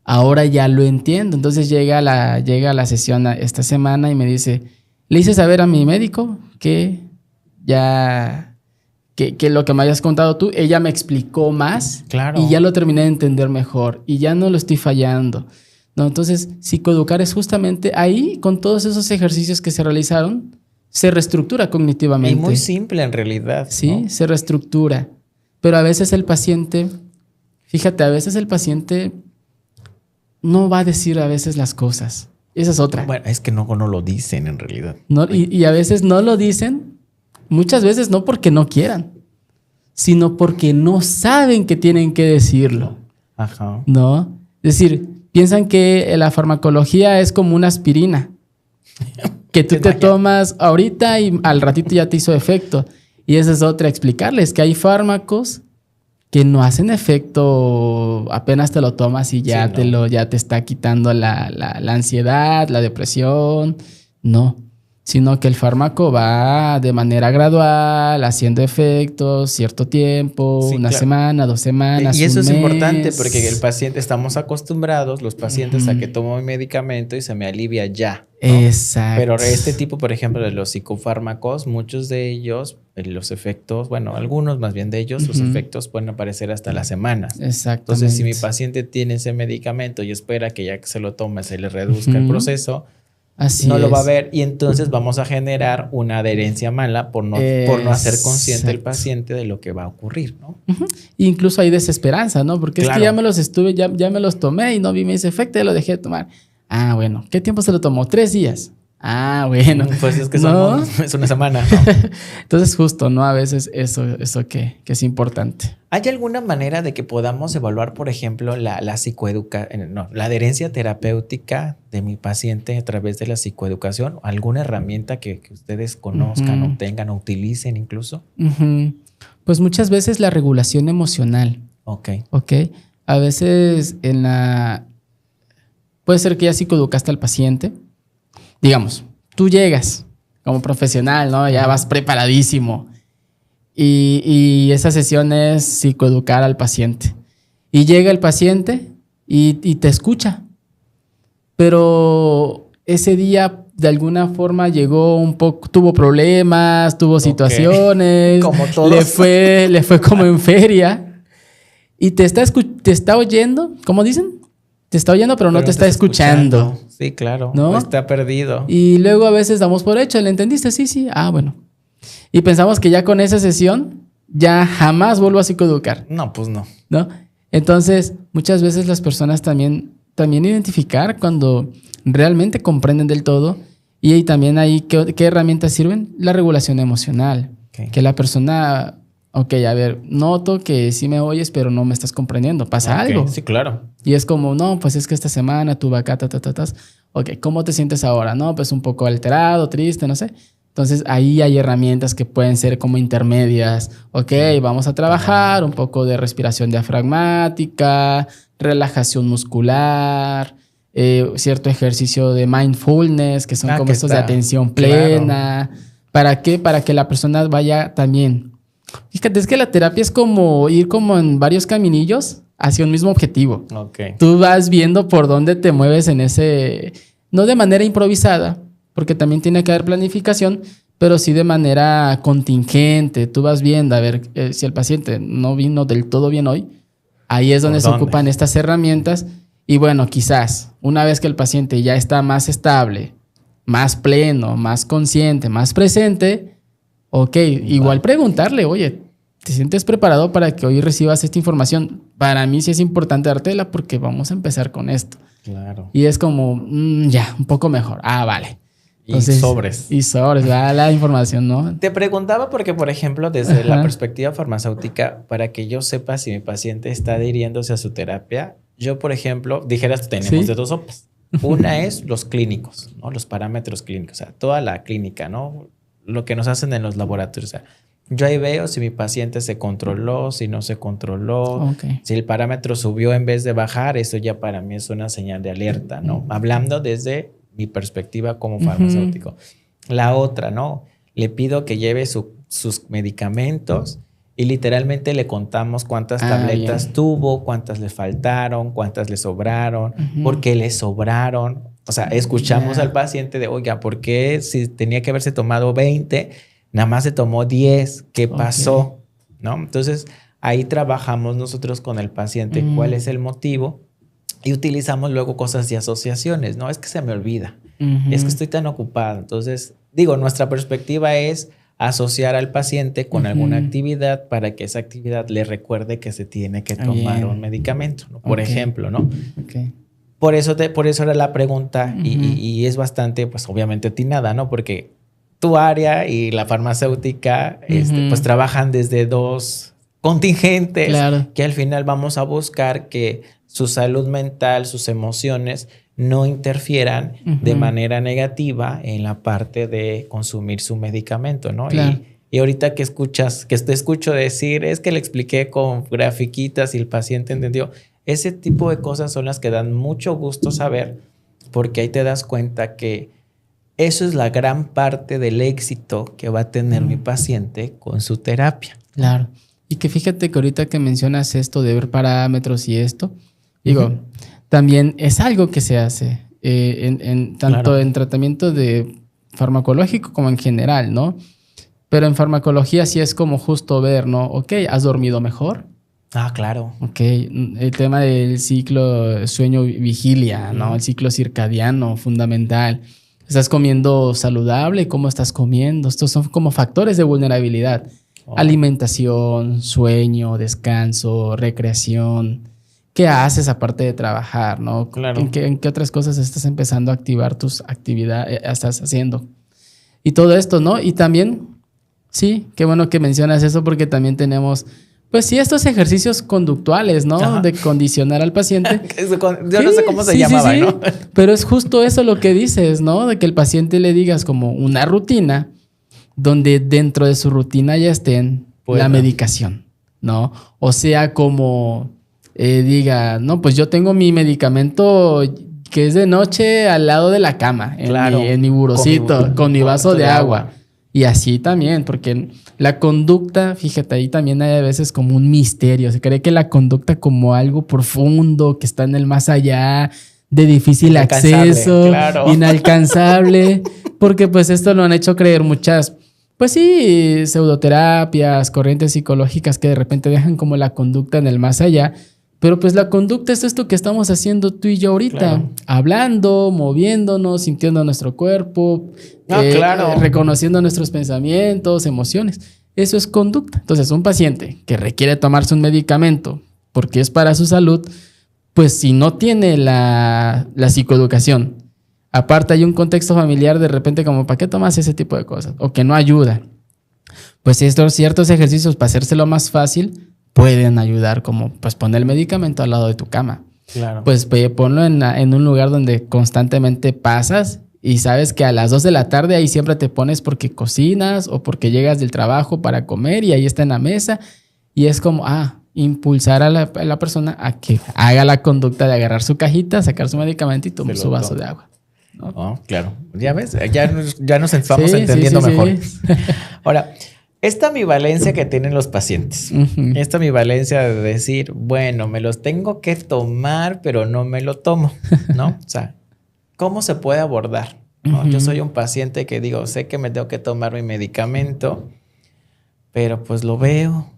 ahora ya lo entiendo. Entonces llega la sesión esta semana y me dice, le hice saber a mi médico que lo que me hayas contado tú, ella me explicó más. Claro. Y ya lo terminé de entender mejor y ya no lo estoy fallando. No, entonces, psicoeducar es justamente ahí, con todos esos ejercicios que se realizaron, se reestructura cognitivamente. Y muy simple en realidad. Sí, ¿no? se reestructura. Pero a veces el paciente, fíjate, a veces el paciente no va a decir a veces las cosas. Esa es otra. Bueno, es que no lo dicen en realidad. No, y a veces no lo dicen, muchas veces no porque no quieran, sino porque no saben que tienen que decirlo. Ajá. ¿No? Es decir, piensan que la farmacología es como una aspirina que tú te tomas ahorita y al ratito ya te hizo efecto. Y esa es otra, explicarles que hay fármacos que no hacen efecto apenas te lo tomas y ya, Sí, ¿no? ya te está quitando la ansiedad, la depresión. No, sino que el fármaco va de manera gradual, haciendo efectos, cierto tiempo, Sí, una claro. semana, 2 semanas, Y eso un es importante mes. porque el paciente, estamos acostumbrados, los pacientes, a que tomo mi medicamento y se me alivia ya, ¿no? Exacto. Pero este tipo, por ejemplo, de los psicofármacos, muchos de ellos, los efectos, bueno, algunos más bien de ellos, los efectos pueden aparecer hasta las semanas. Exactamente. Entonces, si mi paciente tiene ese medicamento y espera que ya que se lo tome se le reduzca el proceso, así no lo va a es. ver y entonces vamos a generar una adherencia mala por no hacer consciente el Exacto. paciente de lo que va a ocurrir, ¿no? Incluso hay desesperanza, ¿no? Porque es Claro. que ya me los estuve, ya me los tomé y no vi ese efecto y lo dejé de tomar. Ah, bueno. ¿Qué tiempo se lo tomó? 3 días. Ah, bueno. Pues es que ¿no? es una semana, ¿no? Entonces, justo, ¿no? A veces eso que es importante. ¿Hay alguna manera de que podamos evaluar, por ejemplo, la adherencia terapéutica de mi paciente a través de la psicoeducación? ¿Alguna herramienta que ustedes conozcan o tengan o utilicen incluso? Pues muchas veces la regulación emocional. Ok. A veces puede ser que ya psicoeducaste al paciente. Digamos, tú llegas como profesional, ¿no? Ya vas preparadísimo. Y esa sesión es psicoeducar al paciente. Y llega el paciente y te escucha. Pero ese día, de alguna forma, llegó un poco, tuvo problemas, tuvo situaciones. Como todos. Le fue como en feria. Y te está oyendo, ¿cómo dicen? Te está oyendo, pero no te está escuchando. Sí, claro. ¿No? Está perdido. Y luego a veces damos por hecho, ¿le entendiste? Sí, sí. Ah, bueno. Y pensamos que ya con esa sesión ya jamás vuelvo a psicoeducar. No, pues no. ¿No? Entonces, muchas veces las personas también identificar cuando realmente comprenden del todo. Y ahí también hay, ¿qué herramientas sirven? La regulación emocional. Okay. Que la persona, ok, a ver, noto que sí me oyes, pero no me estás comprendiendo. ¿Pasa algo? Sí, claro. Y es como, no, pues es que esta semana tuve acá, ok, ¿cómo te sientes ahora? No, pues un poco alterado, triste, no sé. Entonces ahí hay herramientas que pueden ser como intermedias. Ok, vamos a trabajar un poco de respiración diafragmática, relajación muscular, cierto ejercicio de mindfulness, que son como estos de atención plena. Claro. ¿Para qué? Para que la persona vaya también. Fíjate, es que la terapia es como ir como en varios caminillos hacia un mismo objetivo. Okay. Tú vas viendo por dónde te mueves en ese... No de manera improvisada, porque también tiene que haber planificación, pero sí de manera contingente. Tú vas viendo, a ver, si el paciente no vino del todo bien hoy, ahí es donde se ocupan estas herramientas. Y bueno, quizás una vez que el paciente ya está más estable, más pleno, más consciente, más presente, ok, igual preguntarle, oye, ¿te sientes preparado para que hoy recibas esta información? Para mí sí es importante dártela porque vamos a empezar con esto. Claro. Y es como, ya, un poco mejor. Ah, vale. Entonces, y sobres. Va la información, ¿no? Te preguntaba porque, por ejemplo, desde la perspectiva farmacéutica, para que yo sepa si mi paciente está adhiriéndose a su terapia, yo, por ejemplo, dijeras, tenemos de dos sopas. Una es los clínicos, ¿no? Los parámetros clínicos, o sea, toda la clínica, ¿no? Lo que nos hacen en los laboratorios. O sea, yo ahí veo si mi paciente se controló, si no se controló, si el parámetro subió en vez de bajar, eso ya para mí es una señal de alerta, ¿no? Hablando desde mi perspectiva como farmacéutico. La otra, ¿no? Le pido que lleve sus medicamentos y literalmente le contamos cuántas tabletas tuvo, cuántas le faltaron, cuántas le sobraron, por qué le sobraron. O sea, escuchamos al paciente de, oiga, ¿por qué si tenía que haberse tomado 20, nada más se tomó 10? ¿Qué pasó? ¿No? Entonces, ahí trabajamos nosotros con el paciente cuál es el motivo y utilizamos luego cosas de asociaciones. No, es que se me olvida. Es que estoy tan ocupado. Entonces, digo, nuestra perspectiva es asociar al paciente con alguna actividad para que esa actividad le recuerde que se tiene que tomar un medicamento, ¿no? Por ejemplo, ¿no? Por eso era la pregunta y es bastante, pues obviamente atinada, ¿no? Porque tu área y la farmacéutica pues trabajan desde dos contingentes que al final vamos a buscar que su salud mental, sus emociones no interfieran de manera negativa en la parte de consumir su medicamento, ¿no? Claro. Y ahorita que te escucho decir, es que le expliqué con grafiquitas y el paciente entendió. Ese tipo de cosas son las que dan mucho gusto saber, porque ahí te das cuenta que eso es la gran parte del éxito que va a tener mi paciente con su terapia. Claro. Y que fíjate que ahorita que mencionas esto de ver parámetros y esto, digo, también es algo que se hace tanto en tratamiento de farmacológico como en general, ¿no? Pero en farmacología sí es como justo ver, ¿no? Ok, ¿has dormido mejor? Ah, claro. Ok, el tema del ciclo sueño-vigilia, ¿no? El ciclo circadiano, fundamental. ¿Estás comiendo saludable? ¿Cómo estás comiendo? Estos son como factores de vulnerabilidad. Alimentación, sueño, descanso, recreación. ¿Qué haces aparte de trabajar, no? Claro. ¿En qué otras cosas estás empezando a activar tus actividades, estás haciendo? Y todo esto, ¿no? Y también, sí, qué bueno que mencionas eso porque también tenemos, pues sí, estos ejercicios conductuales, ¿no? De condicionar al paciente. Yo no sé cómo se llamaba, ¿no? Pero es justo eso lo que dices, ¿no? De que el paciente le digas como una rutina donde dentro de su rutina ya estén la medicación, ¿no? O sea, como... diga, no, pues yo tengo mi medicamento que es de noche al lado de la cama, en mi burocito, con mi vaso de agua. Y así también, porque la conducta, fíjate, ahí también hay a veces como un misterio. Se cree que la conducta como algo profundo, que está en el más allá, de difícil acceso, inalcanzable, porque pues esto lo han hecho creer muchas... Pues sí, pseudoterapias, corrientes psicológicas que de repente dejan como la conducta en el más allá. Pero pues la conducta es esto que estamos haciendo tú y yo ahorita. Hablando, moviéndonos, sintiendo nuestro cuerpo, reconociendo nuestros pensamientos, emociones. Eso es conducta. Entonces, un paciente que requiere tomarse un medicamento porque es para su salud, pues si no tiene la psicoeducación, aparte hay un contexto familiar de repente como ¿para qué tomas ese tipo de cosas? O que no ayuda. Pues estos ciertos ejercicios para hacérselo más fácil pueden ayudar, como pues poner el medicamento al lado de tu cama. Claro. Pues ponlo en un lugar donde constantemente pasas y sabes que a las 2 de la tarde ahí siempre te pones porque cocinas o porque llegas del trabajo para comer y ahí está en la mesa y es como, impulsar a la persona a que haga la conducta de agarrar su cajita, sacar su medicamento y tomar su vaso de agua, ¿no? Oh, claro. Ya ves, ya nos estamos entendiendo mejor. Sí. Ahora, esta ambivalencia que tienen los pacientes, esta ambivalencia de decir, bueno, me los tengo que tomar, pero no me lo tomo, ¿no? O sea, ¿cómo se puede abordar? ¿No? Yo soy un paciente que digo, sé que me tengo que tomar mi medicamento, pero pues lo veo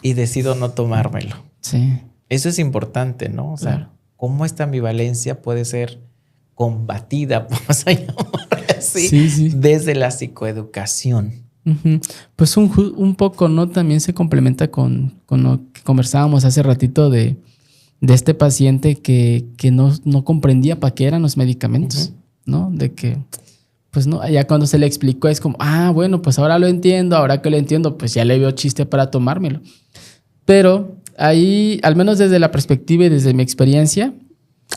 y decido no tomármelo. Sí. Eso es importante, ¿no? O sea, claro. ¿Cómo esta ambivalencia puede ser combatida, vamos a llamarla así, desde la psicoeducación? Pues un poco, ¿no? También se complementa con lo que conversábamos hace ratito de este paciente que no comprendía para qué eran los medicamentos, ¿no? De que, pues no, ya cuando se le explicó es como, bueno, pues ahora lo entiendo, ahora que lo entiendo, pues ya le veo chiste para tomármelo. Pero ahí, al menos desde la perspectiva y desde mi experiencia,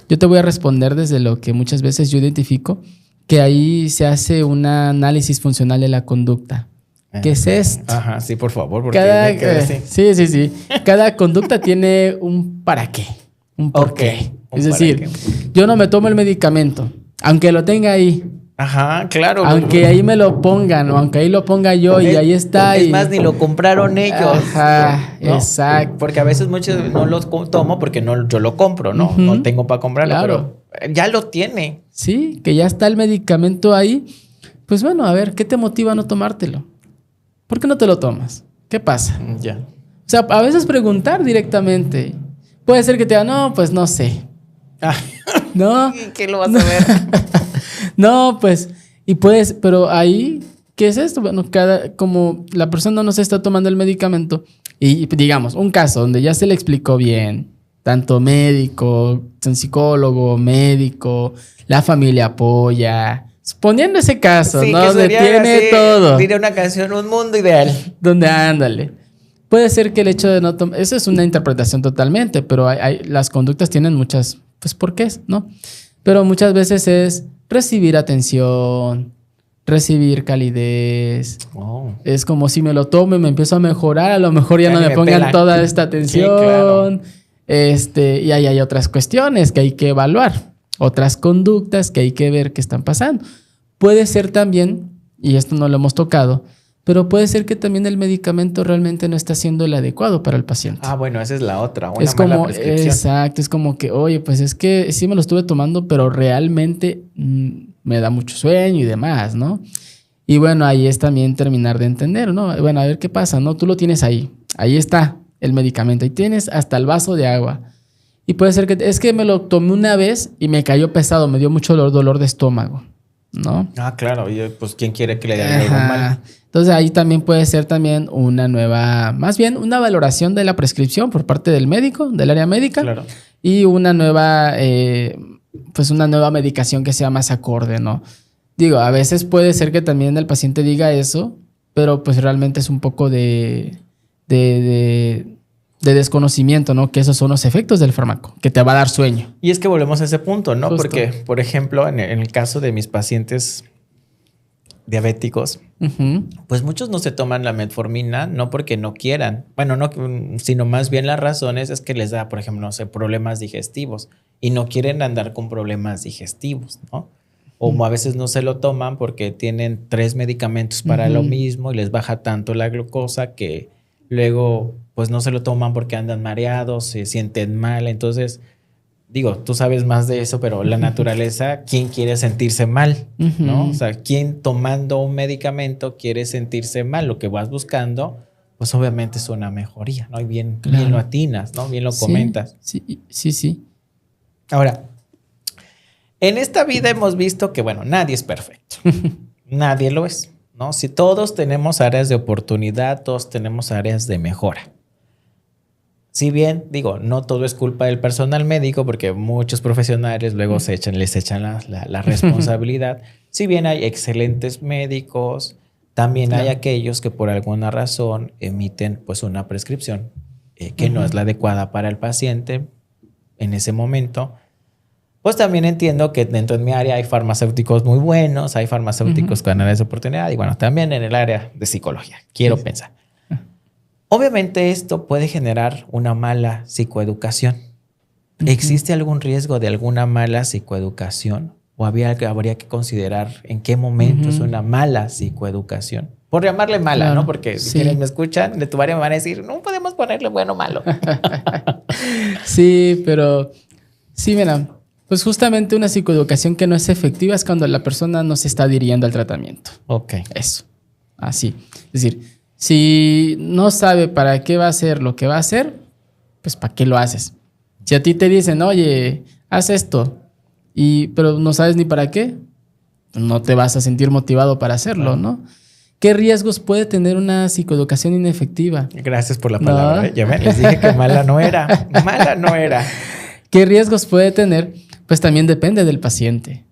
yo te voy a responder desde lo que muchas veces yo identifico, que ahí se hace un análisis funcional de la conducta. ¿Qué es esto? Ajá, sí, por favor. Porque sí. Cada conducta tiene un para qué, un por qué. Es decir, yo no me tomo el medicamento, aunque lo tenga ahí. Ajá, claro. Aunque ahí me lo pongan o aunque ahí lo ponga yo y ahí está. Es más, ni lo compraron ellos. Ajá, ¿no? Exacto. Porque a veces muchos no los tomo porque yo lo compro, ¿no? No tengo para comprarlo, claro. Pero ya lo tiene. Sí, que ya está el medicamento ahí. Pues bueno, a ver, ¿qué te motiva a no tomártelo? ¿Por qué no te lo tomas? ¿Qué pasa? Ya. O sea, a veces preguntar directamente. Puede ser que te diga, no, pues no sé. ¿No? ¿Qué lo vas a ver? No, pues, y puedes, pero ahí, ¿qué es esto? Bueno, como la persona no se está tomando el medicamento, y digamos, un caso donde ya se le explicó bien, tanto médico, psicólogo, médico, la familia apoya, poniendo ese caso, sí, ¿no? Donde tiene así, todo. Diría una canción, un mundo ideal. Donde ándale. Puede ser que el hecho de no tomar, eso es una interpretación totalmente, pero las conductas tienen muchas, pues, ¿por qué? ¿No? Pero muchas veces es recibir atención, recibir calidez. Wow. Es como si me lo tomo y me empiezo a mejorar, a lo mejor ya no me pongan toda esta atención. Sí, claro. Y ahí hay otras cuestiones que hay que evaluar, otras conductas que hay que ver qué están pasando. Puede ser también, y esto no lo hemos tocado, pero puede ser que también el medicamento realmente no está siendo el adecuado para el paciente. Bueno, esa es la otra, una es mala como, prescripción. Exacto, es como que, oye, pues es que sí me lo estuve tomando, pero realmente me da mucho sueño y demás, ¿no? Y bueno, ahí es también terminar de entender, ¿no? Bueno, a ver qué pasa, ¿no? Tú lo tienes ahí está el medicamento, y tienes hasta el vaso de agua. Y puede ser que, es que me lo tomé una vez y me cayó pesado, me dio mucho dolor de estómago, ¿no? Claro, y pues ¿quién quiere que le haga algo mal? Entonces ahí también puede ser también más bien una valoración de la prescripción por parte del médico, del área médica. Claro. Y una nueva medicación que sea más acorde, ¿no? Digo, a veces puede ser que también el paciente diga eso, pero pues realmente es un poco de desconocimiento, ¿no? Que esos son los efectos del fármaco, que te va a dar sueño. Y es que volvemos a ese punto, ¿no? Justo. Porque, por ejemplo, en el caso de mis pacientes diabéticos, pues muchos no se toman la metformina, no porque no quieran. Bueno, no, sino más bien las razones es que les da, por ejemplo, no sé, problemas digestivos y no quieren andar con problemas digestivos, ¿no? O a veces no se lo toman porque tienen 3 medicamentos para lo mismo y les baja tanto la glucosa que luego pues no se lo toman porque andan mareados, se sienten mal. Entonces, digo, tú sabes más de eso, pero la naturaleza, ¿quién quiere sentirse mal? ¿No? O sea, ¿quién tomando un medicamento quiere sentirse mal? Lo que vas buscando, pues obviamente es una mejoría, ¿no? Y bien lo atinas, ¿no? Bien lo comentas. Sí. Ahora, en esta vida hemos visto que, bueno, nadie es perfecto. Nadie lo es, ¿no? Si todos tenemos áreas de oportunidad, todos tenemos áreas de mejora. Si bien, digo, no todo es culpa del personal médico, porque muchos profesionales luego les echan la responsabilidad. Si bien hay excelentes médicos, también hay aquellos que por alguna razón emiten pues una prescripción que no es la adecuada para el paciente en ese momento. Pues también entiendo que dentro de mi área hay farmacéuticos muy buenos, hay farmacéuticos con áreas de oportunidad y bueno, también en el área de psicología, quiero pensar. Obviamente esto puede generar una mala psicoeducación. ¿Existe algún riesgo de alguna mala psicoeducación? ¿O habría que considerar en qué momento es una mala psicoeducación? Por llamarle mala, Claro, ¿no? Porque sí. quienes me escuchan de tu área me van a decir, no podemos ponerle bueno o malo. Sí, pero sí, mira, pues justamente una psicoeducación que no es efectiva es cuando la persona no se está dirigiendo al tratamiento. Ok. Eso, así. Es decir, si no sabe para qué va a hacer lo que va a hacer, pues ¿para qué lo haces? Si a ti te dicen, oye, haz esto, pero no sabes ni para qué, no te vas a sentir motivado para hacerlo, ¿no? ¿Qué riesgos puede tener una psicoeducación inefectiva? Gracias por la palabra. ¿No? Ya ven, les dije que mala no era. Mala no era. ¿Qué riesgos puede tener? Pues también depende del paciente,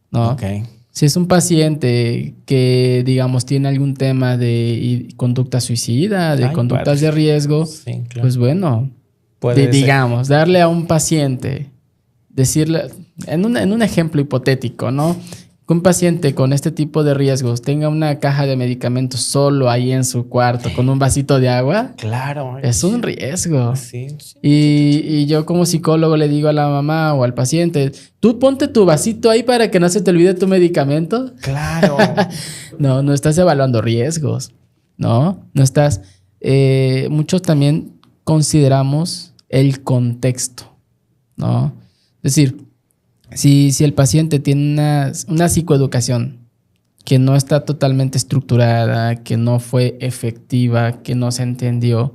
¿no? Ok. Si es un paciente que, digamos, tiene algún tema de conducta suicida, de conductas de riesgo, sí, claro. Pues bueno, digamos, darle a un paciente, decirle, en un ejemplo hipotético, ¿no? Que un paciente con este tipo de riesgos tenga una caja de medicamentos solo ahí en su cuarto con un vasito de agua. Claro. Es un riesgo. Sí. Y yo como psicólogo le digo a la mamá o al paciente, tú ponte tu vasito ahí para que no se te olvide tu medicamento. Claro. No estás evaluando riesgos, ¿no? No estás... muchos también consideramos el contexto, ¿no? Es decir, si el paciente tiene una psicoeducación que no está totalmente estructurada, que no fue efectiva, que no se entendió,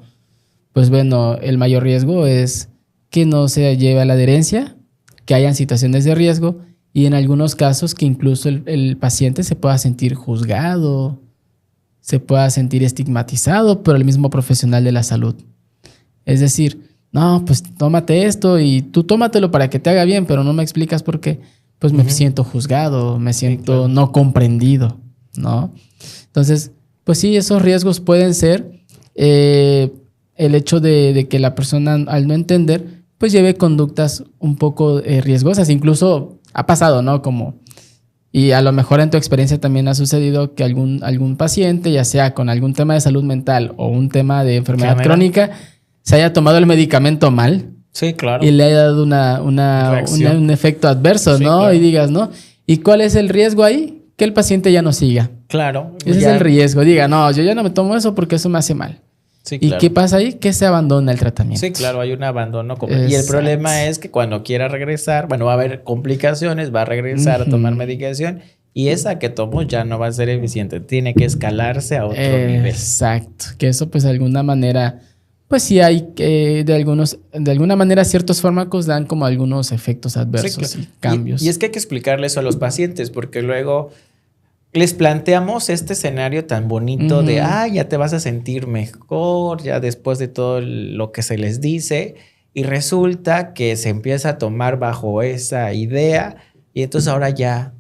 pues bueno, el mayor riesgo es que no se lleve a la adherencia, que hayan situaciones de riesgo y en algunos casos que incluso el paciente se pueda sentir juzgado, se pueda sentir estigmatizado por el mismo profesional de la salud. Es decir, no, pues tómate esto y tú tómatelo para que te haga bien, pero no me explicas por qué. Pues me siento juzgado, me siento no comprendido, ¿no? Entonces, pues sí, esos riesgos pueden ser el hecho de que la persona, al no entender, pues lleve conductas un poco riesgosas. Incluso ha pasado, ¿no? Y a lo mejor en tu experiencia también ha sucedido que algún paciente, ya sea con algún tema de salud mental o un tema de enfermedad crónica, se haya tomado el medicamento mal. Sí, claro. Y le haya dado un efecto adverso, sí, ¿no? Claro. Y digas, ¿no? ¿Y cuál es el riesgo ahí? Que el paciente ya no siga. Claro. Ese es el riesgo. Diga, no, yo ya no me tomo eso porque eso me hace mal. Sí, claro. ¿Y qué pasa ahí? Que se abandona el tratamiento. Sí, claro, hay un abandono. Y el problema es que cuando quiera regresar, bueno, va a haber complicaciones, va a regresar a tomar medicación y esa que tomó ya no va a ser eficiente. Tiene que escalarse a otro nivel. Exacto. Que eso, pues, de alguna manera... Pues sí hay de alguna manera ciertos fármacos dan como algunos efectos adversos, sí, claro. Y cambios. Y es que hay que explicarle eso a los pacientes porque luego les planteamos este escenario tan bonito de, ya te vas a sentir mejor, ya después de todo lo que se les dice, y resulta que se empieza a tomar bajo esa idea y entonces ahora ya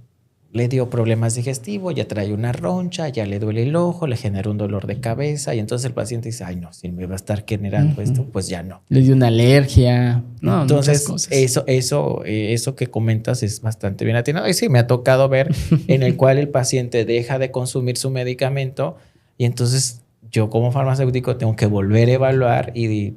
le dio problemas digestivos, ya trae una roncha, ya le duele el ojo, le genera un dolor de cabeza y entonces el paciente dice, ay no, si me va a estar generando esto, pues ya no. Le dio una alergia, no, entonces eso que comentas es bastante bien atinado. Y sí, me ha tocado ver en el cual el paciente deja de consumir su medicamento y entonces yo como farmacéutico tengo que volver a evaluar y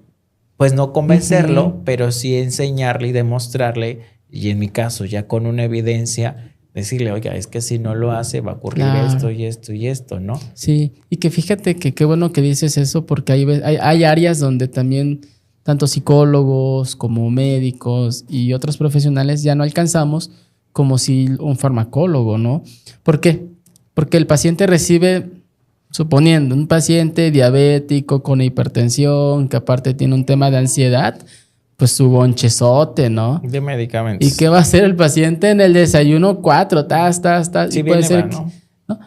pues no convencerlo, pero sí enseñarle y demostrarle, y en mi caso ya con una evidencia, decirle, oiga, es que si no lo hace va a ocurrir esto y esto y esto, ¿no? Sí, y que fíjate que qué bueno que dices eso porque hay áreas donde también tanto psicólogos como médicos y otros profesionales ya no alcanzamos como si un farmacólogo, ¿no? ¿Por qué? Porque el paciente recibe, suponiendo, un paciente diabético con hipertensión, que aparte tiene un tema de ansiedad, pues su bonchezote, ¿no? De medicamentos. ¿Y qué va a hacer el paciente en el desayuno? 4, Sí, puede ser, ¿no?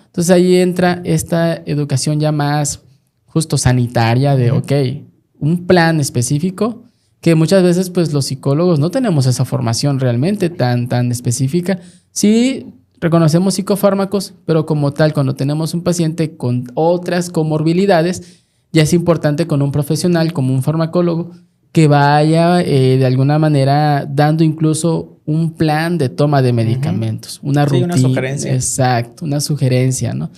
Entonces ahí entra esta educación ya más justo sanitaria de, un plan específico que muchas veces pues los psicólogos no tenemos esa formación realmente tan específica. Sí reconocemos psicofármacos, pero como tal, cuando tenemos un paciente con otras comorbilidades, ya es importante con un profesional como un farmacólogo que vaya de alguna manera dando incluso un plan de toma de medicamentos, una rutina. Una sugerencia. Exacto, una sugerencia, ¿no?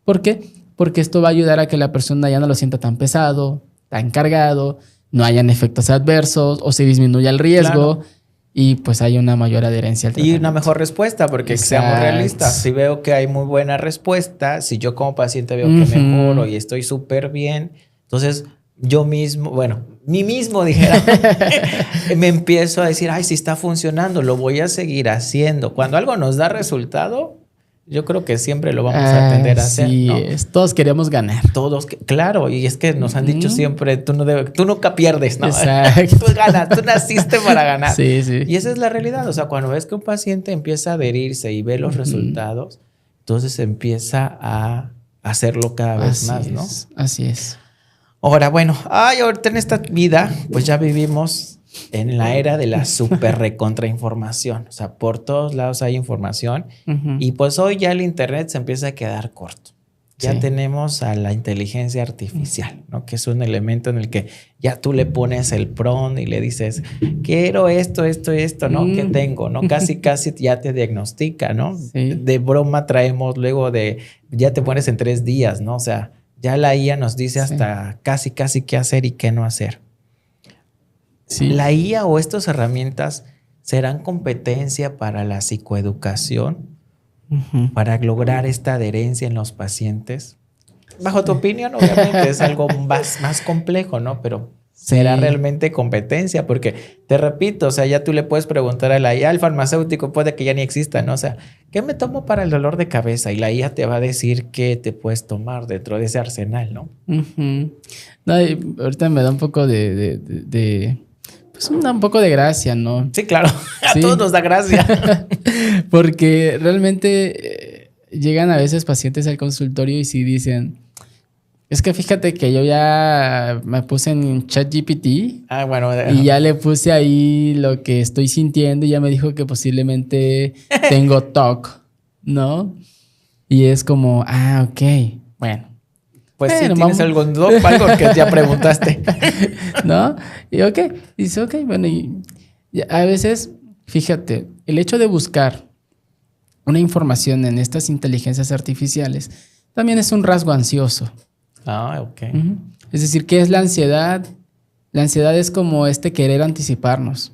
¿Por qué? Porque esto va a ayudar a que la persona ya no lo sienta tan pesado, tan cargado, no hayan efectos adversos o se disminuya el riesgo. Claro. Y pues hay una mayor adherencia al tratamiento. Y una mejor respuesta, porque Exacto. Seamos realistas. Si veo que hay muy buena respuesta, si yo como paciente veo que mejoro y estoy súper bien, entonces yo mismo, mí mismo dijera, me empiezo a decir, ay, si está funcionando, lo voy a seguir haciendo. Cuando algo nos da resultado, yo creo que siempre lo vamos a tender a hacer. Sí, ¿no? Todos queremos ganar. Todos, claro, y es que nos han dicho siempre, tú nunca pierdes, ¿no? Exacto. Tú ganas, tú naciste para ganar. Sí, sí. Y esa es la realidad. O sea, cuando ves que un paciente empieza a adherirse y ve los resultados, entonces empieza a hacerlo cada vez más, ¿no? Así es. Ahora, ahorita en esta vida, pues ya vivimos en la era de la super recontrainformación. O sea, por todos lados hay información. Y pues hoy ya el internet se empieza a quedar corto. Ya tenemos a la inteligencia artificial, ¿no? Que es un elemento en el que ya tú le pones el prompt y le dices, quiero esto, ¿no? ¿Qué tengo? ¿No? Casi ya te diagnostica, ¿no? Sí. De broma traemos luego ya te pones en 3 días, ¿no? O sea, ya la IA nos dice hasta casi qué hacer y qué no hacer. Sí. ¿La IA o estas herramientas serán competencia para la psicoeducación? Para lograr esta adherencia en los pacientes. Bajo tu opinión, obviamente es algo más complejo, ¿no? Pero ¿será realmente competencia? Porque te repito, o sea, ya tú le puedes preguntar a la IA, el farmacéutico puede que ya ni exista, ¿no? O sea, ¿qué me tomo para el dolor de cabeza? Y la IA te va a decir qué te puedes tomar dentro de ese arsenal, ¿no? No, ahorita me da un poco pues un poco de gracia, ¿no? Sí, claro. A todos nos da gracia. Porque realmente llegan a veces pacientes al consultorio y sí dicen, es que fíjate que yo ya me puse en ChatGPT y ya le puse ahí lo que estoy sintiendo y ya me dijo que posiblemente tengo TOC, ¿no? Y es como, ok, bueno. Pues sí, tienes algo que ya preguntaste. ¿No? Y dice, bueno, y a veces, fíjate, el hecho de buscar una información en estas inteligencias artificiales también es un rasgo ansioso. Es decir, ¿qué es la ansiedad? La ansiedad es como querer anticiparnos.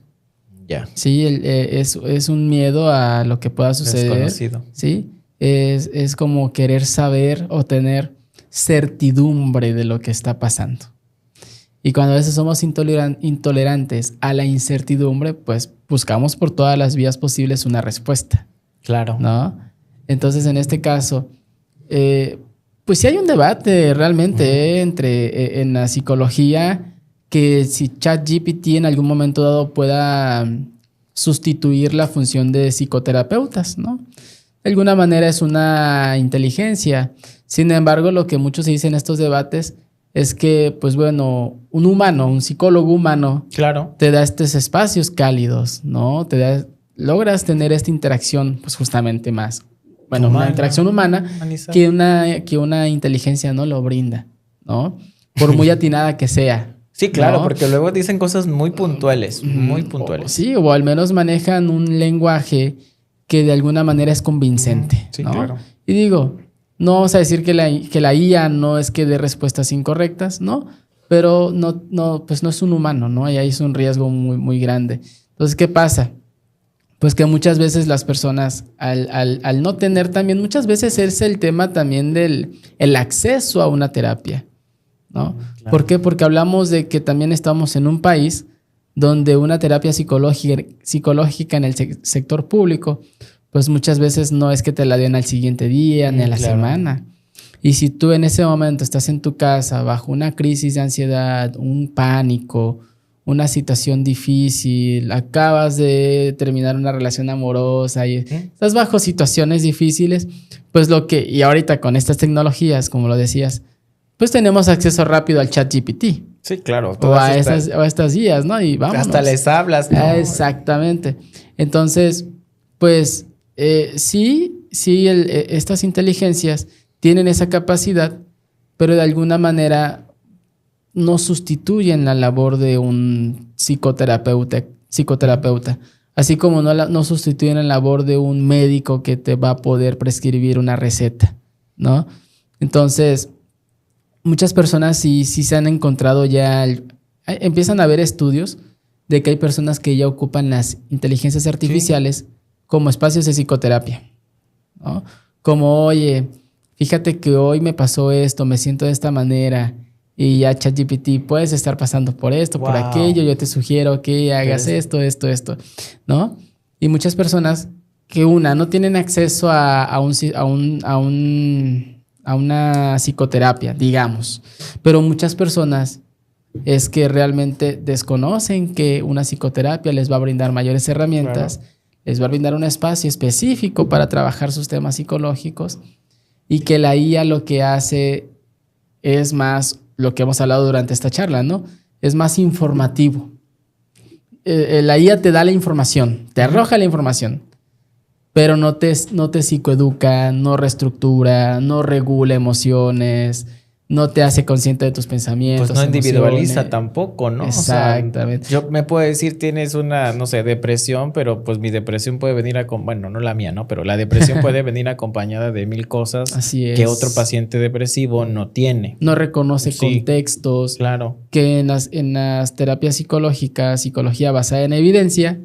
Ya. Sí, es un miedo a lo que pueda suceder. Desconocido. Sí, es como querer saber o tener certidumbre de lo que está pasando. Y cuando a veces somos intolerantes a la incertidumbre, pues buscamos por todas las vías posibles una respuesta. Claro. ¿No? Entonces, en este caso, pues sí hay un debate realmente en la psicología que si ChatGPT en algún momento dado pueda sustituir la función de psicoterapeutas, ¿no? De alguna manera es una inteligencia. Sin embargo, lo que muchos se dicen en estos debates es que, pues bueno, un psicólogo humano, claro, te da estos espacios cálidos, ¿no? Logras tener esta interacción, pues justamente más, bueno, una interacción humana que una inteligencia no lo brinda, ¿no? Por muy atinada que sea. Sí, claro, ¿no? Porque luego dicen cosas muy puntuales, muy puntuales. O al menos manejan un lenguaje que de alguna manera es convincente, sí, ¿no? Claro. Y digo, no vamos a decir que la IA no es que dé respuestas incorrectas, ¿no? Pero pues no es un humano, ¿no? Y ahí es un riesgo muy, muy grande. Entonces, ¿qué pasa? Pues que muchas veces las personas, al no tener también, muchas veces es el tema también del el acceso a una terapia, ¿no? Claro. ¿Por qué? Porque hablamos de que también estamos en un país donde una terapia psicológica en el sector público, pues muchas veces no es que te la den al siguiente día ni a la semana. Y si tú en ese momento estás en tu casa bajo una crisis de ansiedad, un pánico, una situación difícil, acabas de terminar una relación amorosa y estás bajo situaciones difíciles, pues y ahorita con estas tecnologías, como lo decías, pues tenemos acceso rápido al ChatGPT. Sí, claro. O a estas guías, ¿no? Y vámonos. Hasta les hablas, ¿no? Exactamente. Entonces, pues sí, estas inteligencias tienen esa capacidad, pero de alguna manera no sustituyen la labor de un psicoterapeuta, así como no sustituyen la labor de un médico que te va a poder prescribir una receta, ¿no? Entonces, muchas personas sí se han encontrado ya, empiezan a haber estudios de que hay personas que ya ocupan las inteligencias artificiales como espacios de psicoterapia, ¿no? Como, oye, fíjate que hoy me pasó esto, me siento de esta manera, y ya ChatGPT, puedes estar pasando por esto, por aquello, yo te sugiero que hagas esto, ¿no? Y muchas personas que no tienen acceso a una psicoterapia, digamos, pero muchas personas es que realmente desconocen que una psicoterapia les va a brindar mayores herramientas, les va a brindar un espacio específico para trabajar sus temas psicológicos, y que la IA lo que hace es más lo que hemos hablado durante esta charla, ¿no? Es más informativo. La IA te da la información, te arroja la información, pero no te psicoeduca, no reestructura, no regula emociones, no te hace consciente de tus pensamientos. Pues no individualiza tampoco, ¿no? Exactamente. O sea, yo me puedo decir, tienes una, no sé, depresión, pero pues mi depresión puede venir bueno, no la mía, ¿no? Pero la depresión puede venir acompañada de 1000 cosas que otro paciente depresivo no tiene. No reconoce contextos. Claro. Que en las terapias psicológicas, psicología basada en evidencia,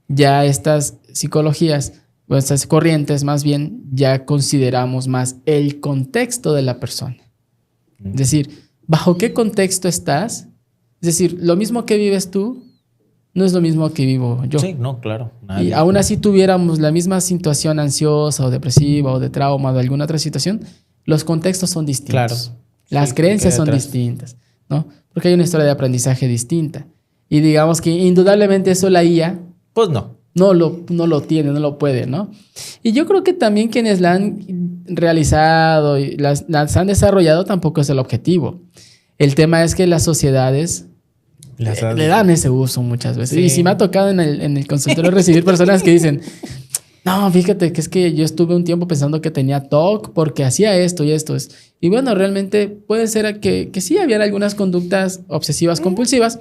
ya estas psicologías, o estas corrientes más bien, ya consideramos más el contexto de la persona. Es decir, ¿bajo qué contexto estás? Es decir, lo mismo que vives tú no es lo mismo que vivo yo. Sí, no, claro. Y aún así tuviéramos la misma situación ansiosa o depresiva o de trauma o de alguna otra situación, los contextos son distintos. Claro. Las creencias son distintas, ¿no? Porque hay una historia de aprendizaje distinta. Y digamos que indudablemente eso la IA... Pues no. No lo tiene, no lo puede, ¿no? Y yo creo que también quienes la han realizado y las han desarrollado tampoco es el objetivo. El tema es que las sociedades le dan ese uso muchas veces. Sí. Y sí me ha tocado en el consultorio recibir personas que dicen, no, fíjate que es que yo estuve un tiempo pensando que tenía TOC porque hacía esto y esto. Y bueno, realmente puede ser que sí habían algunas conductas obsesivas compulsivas,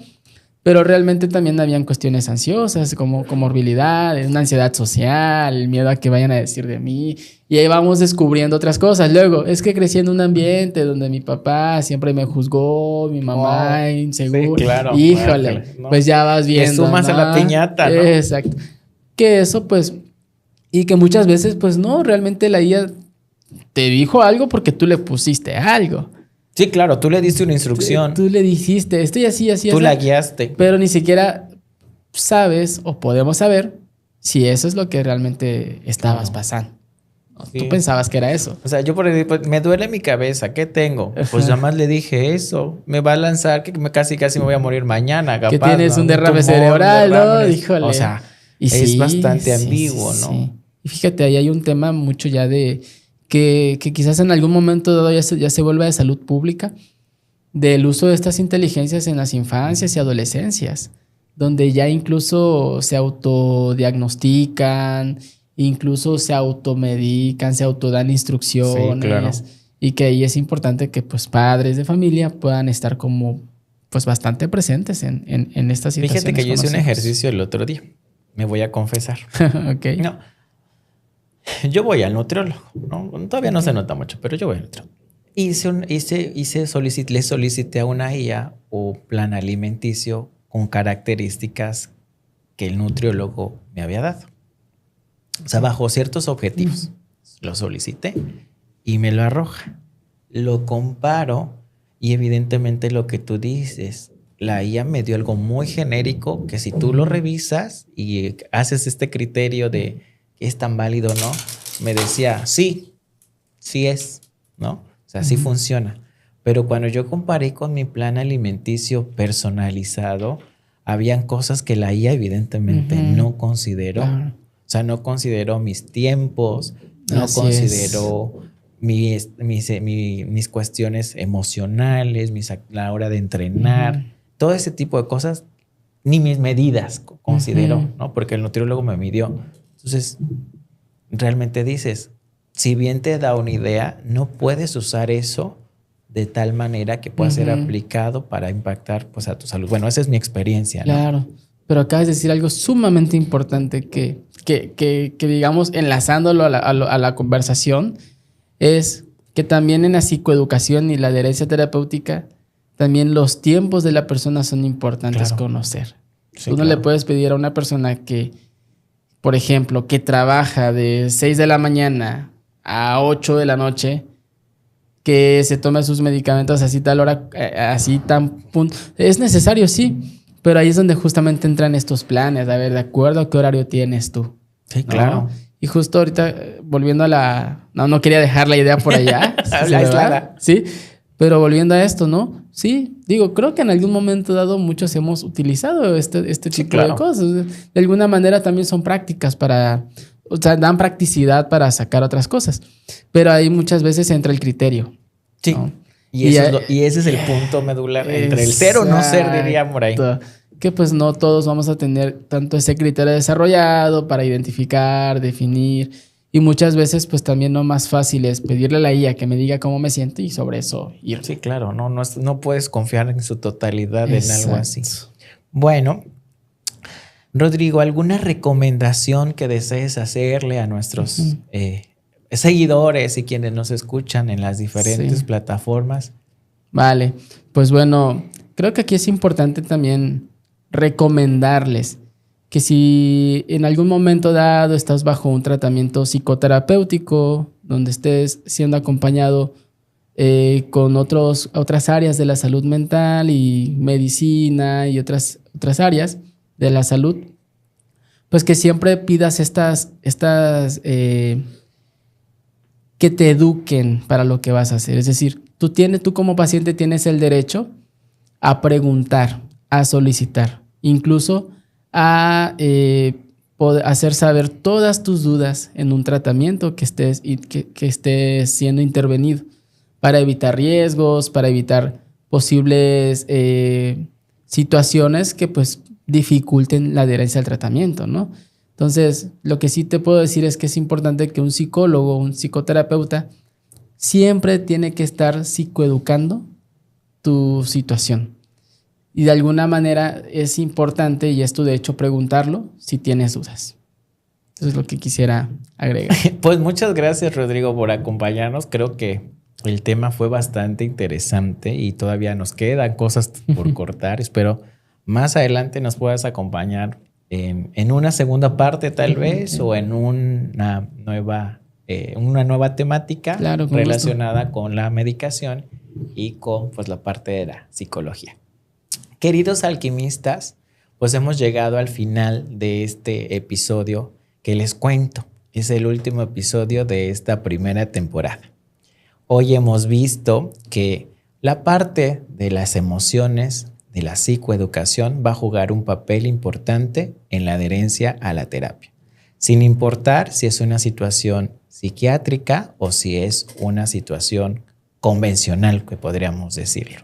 pero realmente también habían cuestiones ansiosas, como comorbilidad, una ansiedad social, el miedo a que vayan a decir de mí. Y ahí vamos descubriendo otras cosas. Luego, es que crecí en un ambiente donde mi papá siempre me juzgó, mi mamá insegura. Sí, claro. Híjole, ¿no? Pues ya vas viendo. Que sumas a la piñata, ¿no? Exacto. Que eso, pues, y que muchas veces, pues no, realmente la IA te dijo algo porque tú le pusiste algo. Sí, claro, tú le diste una instrucción. Tú le dijiste, estoy así. Tú la guiaste. Pero ni siquiera sabes o podemos saber si eso es lo que realmente estabas pasando. Sí. Tú pensabas que era eso. O sea, yo por ejemplo, me duele mi cabeza, ¿qué tengo? Pues nada más le dije eso. Me va a lanzar que casi me voy a morir mañana, capaz. Que tienes un derrame cerebral, ¿no? Híjole. O sea, es bastante ambiguo, ¿no? Sí. Y fíjate, ahí hay un tema mucho ya de... Que quizás en algún momento dado ya se vuelva de salud pública, del uso de estas inteligencias en las infancias y adolescencias, donde ya incluso se autodiagnostican, incluso se automedican, se autodan instrucciones. Sí, claro. Y que ahí es importante que pues padres de familia puedan estar como pues bastante presentes en estas situaciones. Fíjate que yo hice un ejercicio el otro día, me voy a confesar. Ok. No. Yo voy al nutriólogo, ¿no? Todavía no se nota mucho, pero yo voy al nutriólogo. Le solicité a una IA o plan alimenticio con características que el nutriólogo me había dado. O sea, bajo ciertos objetivos. Lo solicité y me lo arroja. Lo comparo y evidentemente lo que tú dices, la IA me dio algo muy genérico que si tú lo revisas y haces este criterio de ¿es tan válido o no? Me decía, sí es, ¿no? O sea, sí funciona. Pero cuando yo comparé con mi plan alimenticio personalizado, habían cosas que la IA evidentemente no consideró. Claro. O sea, no consideró mis tiempos, no consideró mis cuestiones emocionales, la hora de entrenar, todo ese tipo de cosas, ni mis medidas consideró, ¿no? Porque el nutriólogo me midió. Entonces, realmente dices, si bien te da una idea, no puedes usar eso de tal manera que pueda ser aplicado para impactar pues, a tu salud. Bueno, esa es mi experiencia, ¿no? Claro, pero acabas de decir algo sumamente importante que digamos, enlazándolo a la conversación, es que también en la psicoeducación y la adherencia terapéutica, también los tiempos de la persona son importantes conocer. Sí, Tú no le puedes pedir a una persona que, por ejemplo, que trabaja de 6 de la mañana a 8 de la noche, que se tome sus medicamentos así tal hora, así tan punto. Es necesario, sí, pero ahí es donde justamente entran estos planes, a ver, de acuerdo a qué horario tienes tú. Sí, claro. ¿No? Y justo ahorita, volviendo a la... No quería dejar la idea por allá. La aislada. Sí, pero volviendo a esto, ¿no? Sí, digo, creo que en algún momento dado muchos hemos utilizado este tipo de cosas. De alguna manera también son prácticas para... O sea, dan practicidad para sacar otras cosas. Pero ahí muchas veces entra el criterio. Sí. ¿No? Y ese es el punto medular entre el ser o no ser, diría por ahí. Que pues no todos vamos a tener tanto ese criterio desarrollado para identificar, definir. Y muchas veces pues también lo más fácil es pedirle a la IA que me diga cómo me siento y sobre eso ir. Sí, claro. No puedes confiar en su totalidad en algo así. Bueno, Rodrigo, ¿alguna recomendación que desees hacerle a nuestros seguidores y quienes nos escuchan en las diferentes plataformas? Vale, pues bueno, creo que aquí es importante también recomendarles que si en algún momento dado estás bajo un tratamiento psicoterapéutico, donde estés siendo acompañado con otras áreas de la salud mental y medicina y otras áreas de la salud, pues que siempre pidas estas que te eduquen para lo que vas a hacer. Es decir, tú como paciente tienes el derecho a preguntar, a solicitar, incluso a poder hacer saber todas tus dudas en un tratamiento que esté siendo intervenido para evitar riesgos, para evitar posibles situaciones que pues dificulten la adherencia al tratamiento, ¿no? Entonces, lo que sí te puedo decir es que es importante que un psicólogo, un psicoterapeuta, siempre tiene que estar psicoeducando tu situación. Y de alguna manera es importante, y es tu derecho, preguntarlo si tienes dudas. Eso es lo que quisiera agregar. Pues muchas gracias, Rodrigo, por acompañarnos. Creo que el tema fue bastante interesante y todavía nos quedan cosas por cortar. Espero más adelante nos puedas acompañar en una segunda parte tal vez o en una nueva temática relacionada con la medicación y con pues, la parte de la psicología. Queridos alquimistas, pues hemos llegado al final de este episodio que les cuento. Es el último episodio de esta primera temporada. Hoy hemos visto que la parte de las emociones, de la psicoeducación, va a jugar un papel importante en la adherencia a la terapia, sin importar si es una situación psiquiátrica o si es una situación convencional, que podríamos decirlo.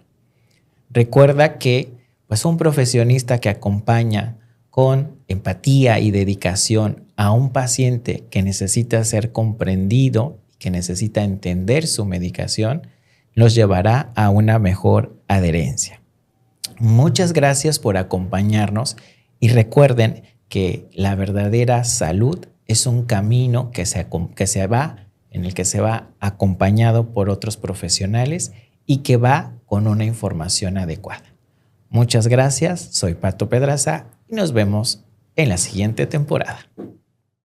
Recuerda que pues, un profesionista que acompaña con empatía y dedicación a un paciente que necesita ser comprendido, que necesita entender su medicación, los llevará a una mejor adherencia. Muchas gracias por acompañarnos y recuerden que la verdadera salud es un camino en el que se va acompañado por otros profesionales y que va con una información adecuada. Muchas gracias, soy Pato Pedraza y nos vemos en la siguiente temporada.